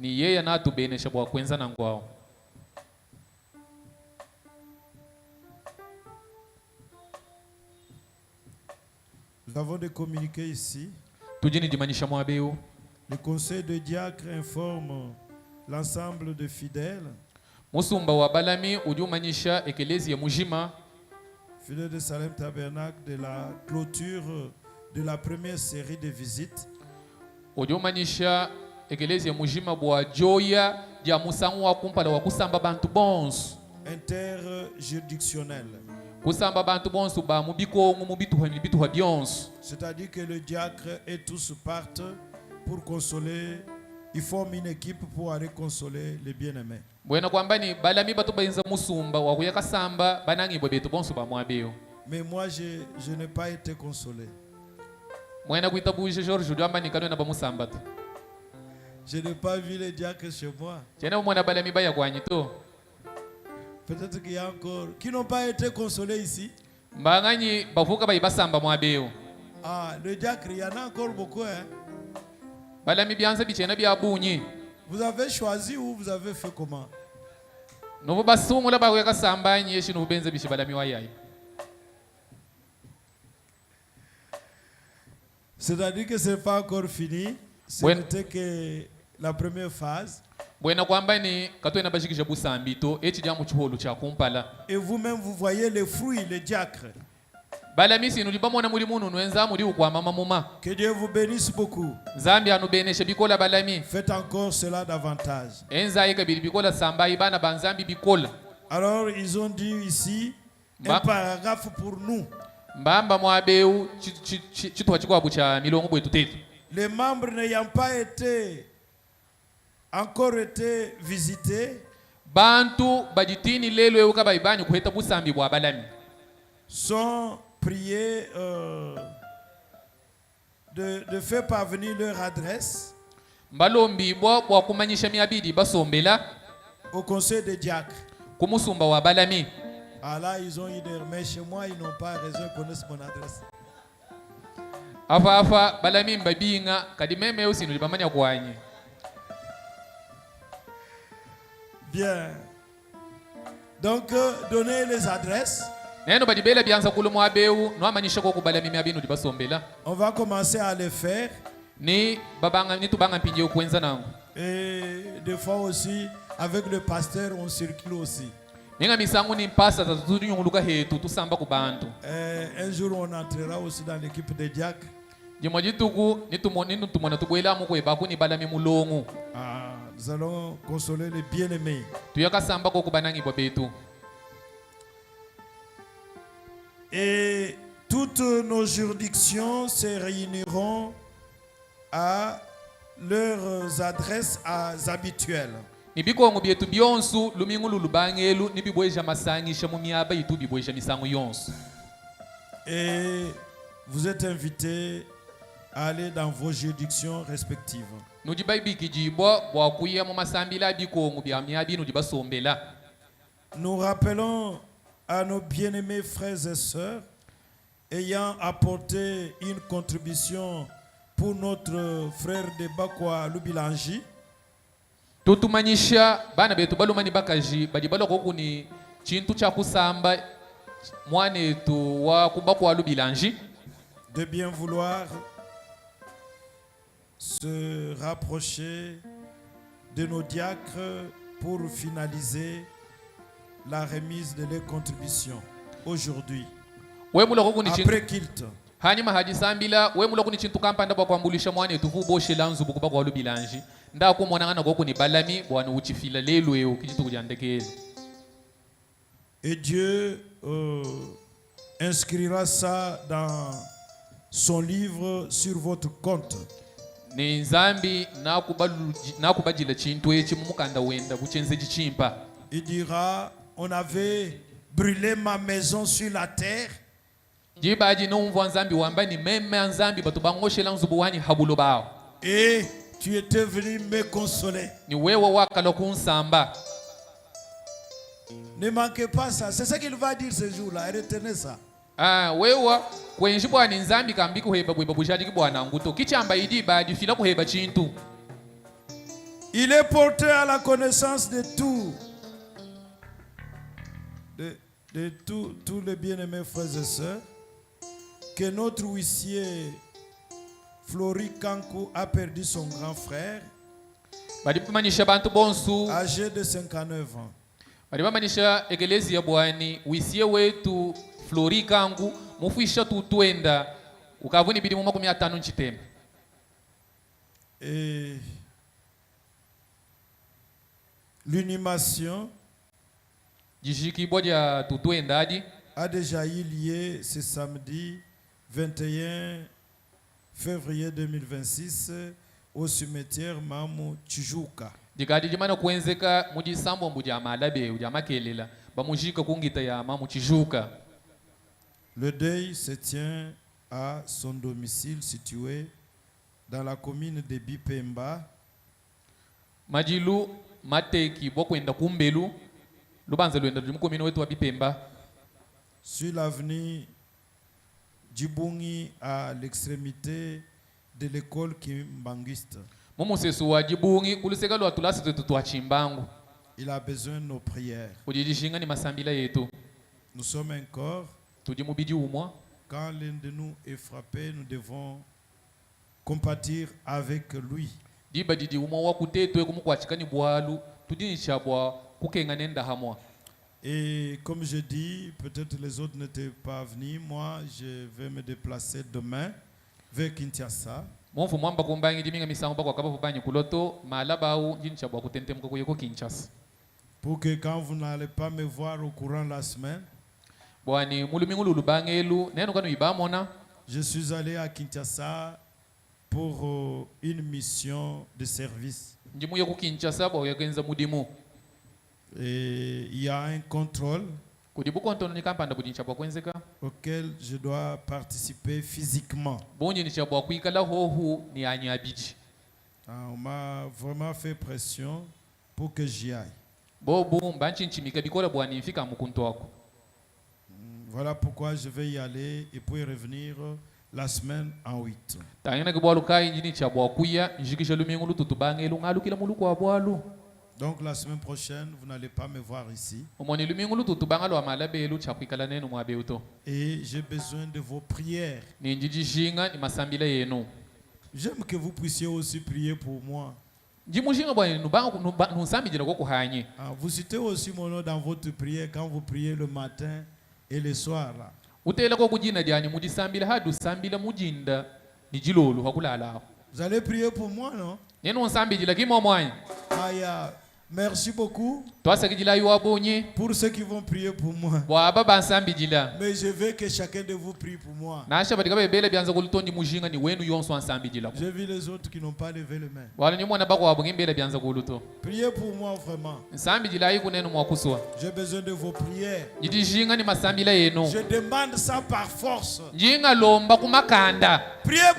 Nous avons des communiqués ici. Le conseil de diacre informe l'ensemble de fidèles. Fidèles de Salem Tabernacle de la clôture de la première série de visites. Interjuridictionnel. C'est-à-dire que le diacre et tous partent pour consoler. Ils forment une équipe pour aller consoler les bien-aimés. Mais moi, je n'ai pas été consolé. Je n'ai pas vu les diacres chez moi. Peut-être qu'il y a encore qui n'ont pas été consolés ici. Ah, le diacre, il y en a encore beaucoup. Hein? Vous avez choisi ou vous avez fait comment? C'est-à-dire que ce n'est pas encore fini. C'était que la première phase. Et vous-même, vous voyez les fruits, les diacres. Que Dieu vous bénisse beaucoup. Faites encore cela davantage. Alors, ils ont dit ici un paragraphe pour nous. Les membres n'ayant pas encore été visités sont priés de faire parvenir leur adresse au conseil des diacres. Ah là, ils ont idée, mais chez moi, ils n'ont pas raison, ils connaissent mon adresse. Bien. Donc, donnez les adresses. On va commencer à les faire. Et des fois aussi, avec le pasteur, on circule aussi. Un jour, on entrera aussi dans l'équipe des diacres. Nous allons consoler les bien-aimés. Et toutes nos juridictions se réuniront à leurs adresses habituelles. nibikongo byetu byonsu lumingu lulubangelu nibibweja masangisha mu myaba yitu bibweja misango yonsu. Et vous êtes invités à aller dans vos juridictions respectives. Nous rappelons à nos bien-aimés frères et sœurs ayant apporté une contribution pour notre frère de Bakwa Lubilanji. Tutumanyisha bana betu balumani bakaji badibalo kokuni chintu cha kusamba mwane tu wa Bakwa Lubilanji de bien vouloir se rapprocher de nos diacres pour finaliser la remise de leurs contributions aujourd'hui. Après kilt. Hanyuma hajisambila wemula kuni chintu kampanda bwa kwambulisha mwane tufu boshe lanzu bukuba kwa Lubilanji nda ko monangana ko kuni balami bwana uchifila lelo yo kijitu kujandekele. Et Dieu inscrira ça dans son livre sur votre compte. Ni nzambi nakubajila chintu echi mumukanda wenda kuchenze chichimpa. Il dira on avait brûlé ma maison sur la terre. Jibaji no mvwa nzambi wamba ni meme nzambi batubangoshela nzubuwani habulo bao. Et tu étais venu me consoler. Ni wewe wakalo kunsamba. Ne manquez pas ça, c'est ce qu'il va dire ce jour-là, retenez ça. Wewa kwenye bwana nzambi kambi kuheba bweba bujadi kibwana nguto kichamba idi baji fila kuheba chintu. Il est porté à la connaissance de tout de tous les bien-aimés frères et sœurs que notre huissier Flori Kankou a perdu son grand frère âgé de 59 ans. Badibamanisha egelezia bwani huissier wetu Flori Kangu mufuisha tutwenda ukavuni bidi mu 50 nchitembe. Et l'inhumation a déjà eu lieu ce samedi 21 février 2026 au cimetière Mamu Chijuka. Digadi jimana kuenzeka mujisambo mbuja malabe uja makelela bamujika kungita ya Mamu Chijuka. Le deuil se tient à son domicile situé dans la commune de Bipemba. Majilu mateki bokwenda kumbelu lubanza lwenda mu commune wetu wa Bipemba. Sur l'avenue Djibungi à l'extrémité de l'école Kimbangiste. Mumusesu wa Djibungi kuliseka lwa tulasi tutu chimbangu. Il a besoin de nos prières. Ujijishinga ni masambila yetu. Nous sommes un corps. Quand l'un de nous est frappé, nous devons compatir avec lui. Et comme je dis, peut-être les autres n'étaient pas venus. Moi, je vais me déplacer demain vers Kinshasa. Pour que quand vous n'allez pas me voir au courant de la semaine, je suis allé à Kinshasa pour une mission de service. Et il y a un contrôle auquel je dois participer physiquement. On m'a vraiment fait pression pour que j'y aille. Voilà pourquoi je vais y aller et puis revenir la semaine en 8. Donc la semaine prochaine, vous n'allez pas me voir ici. Et j'ai besoin de vos prières. J'aime que vous puissiez aussi prier pour moi. Vous citez aussi mon nom dans votre prière quand vous priez le matin et le soir. Vous allez prier pour moi, non? Merci beaucoup pour ceux qui vont prier pour moi. Mais je veux que chacun de vous prie pour moi. J'ai vu les autres qui n'ont pas levé les mains. Priez pour moi vraiment. J'ai besoin de vos prières. Je demande ça par force. Priez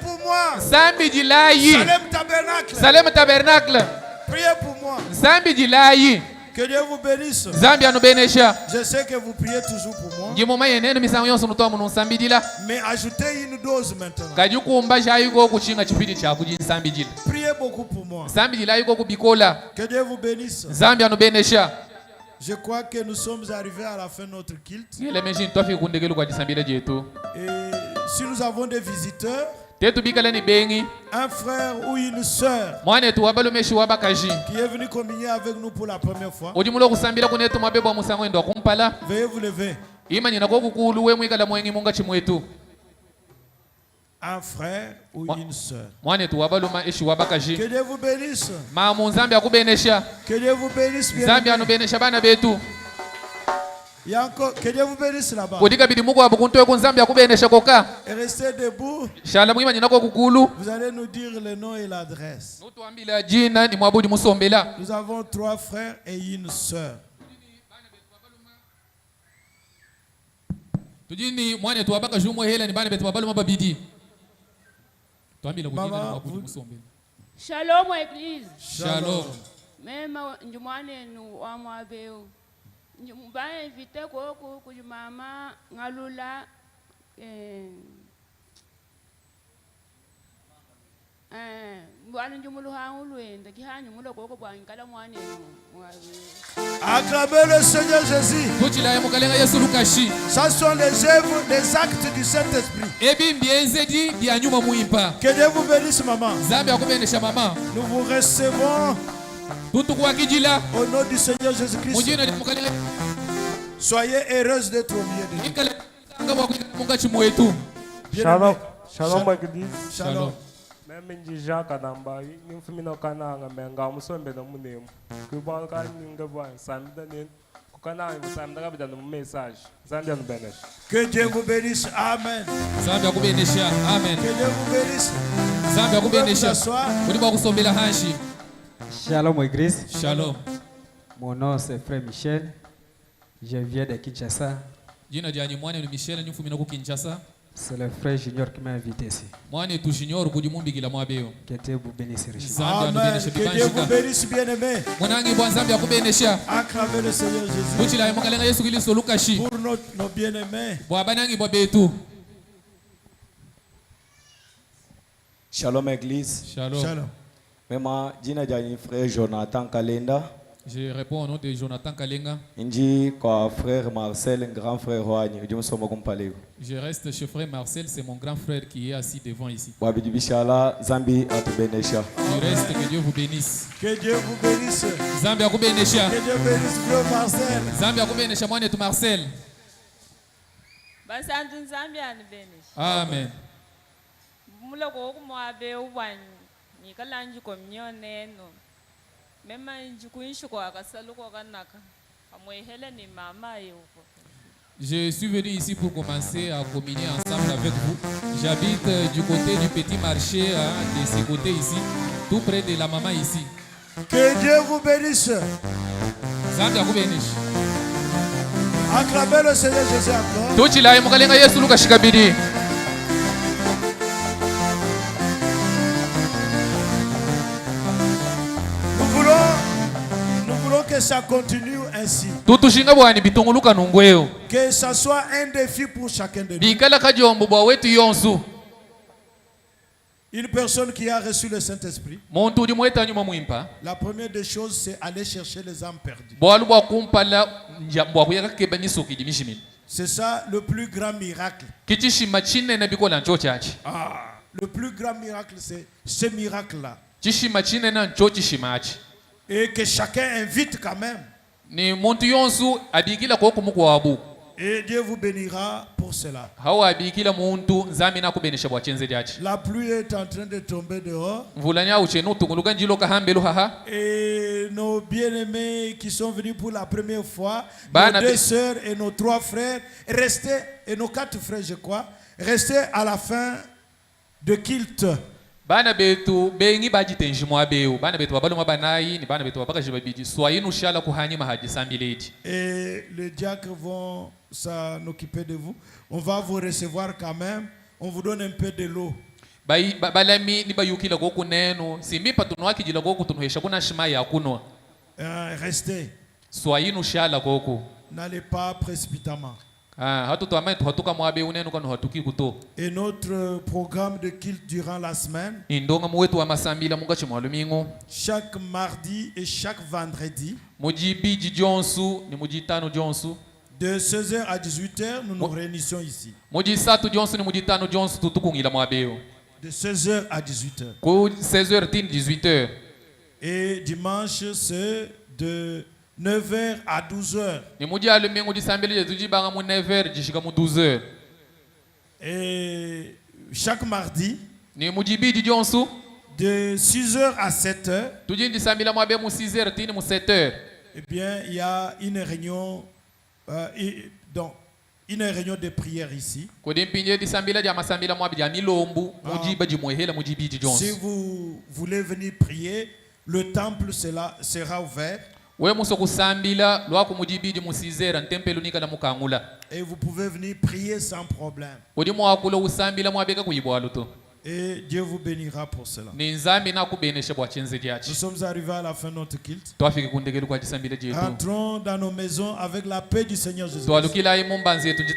pour moi. Salem Tabernacle. Priez pour moi. Que Dieu vous bénisse. Je sais que vous priez toujours pour moi. Mais ajoutez une dose maintenant. Priez beaucoup pour moi. Que Dieu vous bénisse. Je crois que nous sommes arrivés à la fin de notre culte. Et si nous avons des visiteurs, un frère ou une sœur qui est venu communier avec nous pour la première fois, veuillez vous lever. Un frère ou une sœur. Que Dieu vous bénisse. Que Dieu vous bénisse bien. Il y a encore, que Dieu vous bénisse là-bas. Et restez debout. Vous allez nous dire le nom et l'adresse. Nous avons 3 frères et une sœur. Shalom église. Shalom. Même nous ba invité ko mama ngalula Acclamez le Seigneur Jésus. Ça sont les œuvres, les actes du Saint-Esprit. Que Dieu vous bénisse, maman. Nous vous recevons au nom du Seigneur Jésus-Christ. Soyez heureuse d'être au milieu de nous. Shalom. Shalom église. Shalom. Même Njija Kanamba, nous faisons Kananga, mais nous sommes bien dans le Que Dieu vous bénisse. Amen. Que Dieu vous bénisse. Shalom église. Shalom. Mon nom c'est frère Michel. Je viens de Kinshasa. C'est le frère Junior qui m'a invité ici. Que Dieu vous bénisse richement. Amen. Que Dieu vous bénisse, bien-aimé. Acclamez le Seigneur Jésus. Pour nos bien-aimés. Shalom église. Shalom. Mema jina jani frère Jonathan Kalenda. Je réponds au nom de Jonathan Kalenga. Inji kwa frère Marcel, grand frère Roagne. Je reste chez frère Marcel, c'est mon grand frère qui est assis devant ici. Je reste, que Dieu vous bénisse. Que Dieu vous bénisse. Zambia kubenesha. Que Dieu bénisse frère Marcel. Zambia kubenesha mwanetu Marcel. Basantu Zambia ni bénisse. Amen. Muloko kumwabe ubani nikalanji komnyoneno. Même je suis venu ici pour commencer à communier ensemble avec vous. J'habite du côté du petit marché, de ce côté ici, tout près de la maman ici. Que Dieu vous bénisse. Acclamez le Seigneur Jésus encore. Que ça continue ainsi. Que ça soit un défi pour chacun de nous. Une personne qui a reçu le Saint-Esprit, la première des choses, c'est aller chercher les âmes perdues. C'est ça le plus grand miracle. Le plus grand miracle, c'est ce miracle-là. Et que chacun invite quand même. Et Dieu vous bénira pour cela. La pluie est en train de tomber dehors. Et nos bien-aimés qui sont venus pour la première fois, nos 2 sœurs et nos 3 frères, restez, et nos 4 frères je crois, restez à la fin de culte. Bana betu bengi bajitenji mwabeu bana betu babaloma banayi ni bana betu babakaje babidi soyez nous shala kuhanyima haji sambileti. Et les diacres vont s'en occuper de vous. On va vous recevoir quand même. On vous donne un peu de l'eau. Balami ni bayukila goku neno simbipa tunwaki jila goku tunuhesha kuna shimaya kunwa. Restez. Soyez nous shala goku. N'allez pas précipitamment. Et notre programme de culte durant la semaine, chaque mardi et chaque vendredi, de 16h à 18h, nous nous réunissons ici. De 16h à 18h. Et dimanche, c'est de 9h à 12h. Et chaque mardi, de 6h à 7h, eh bien, il y a une réunion, donc, une réunion de prière ici. Si vous voulez venir prier, le temple sera ouvert. Et vous pouvez venir prier sans problème. Et Dieu vous bénira pour cela. Nous sommes arrivés à la fin de notre culte. Entrons dans nos maisons avec la paix du Seigneur Jésus.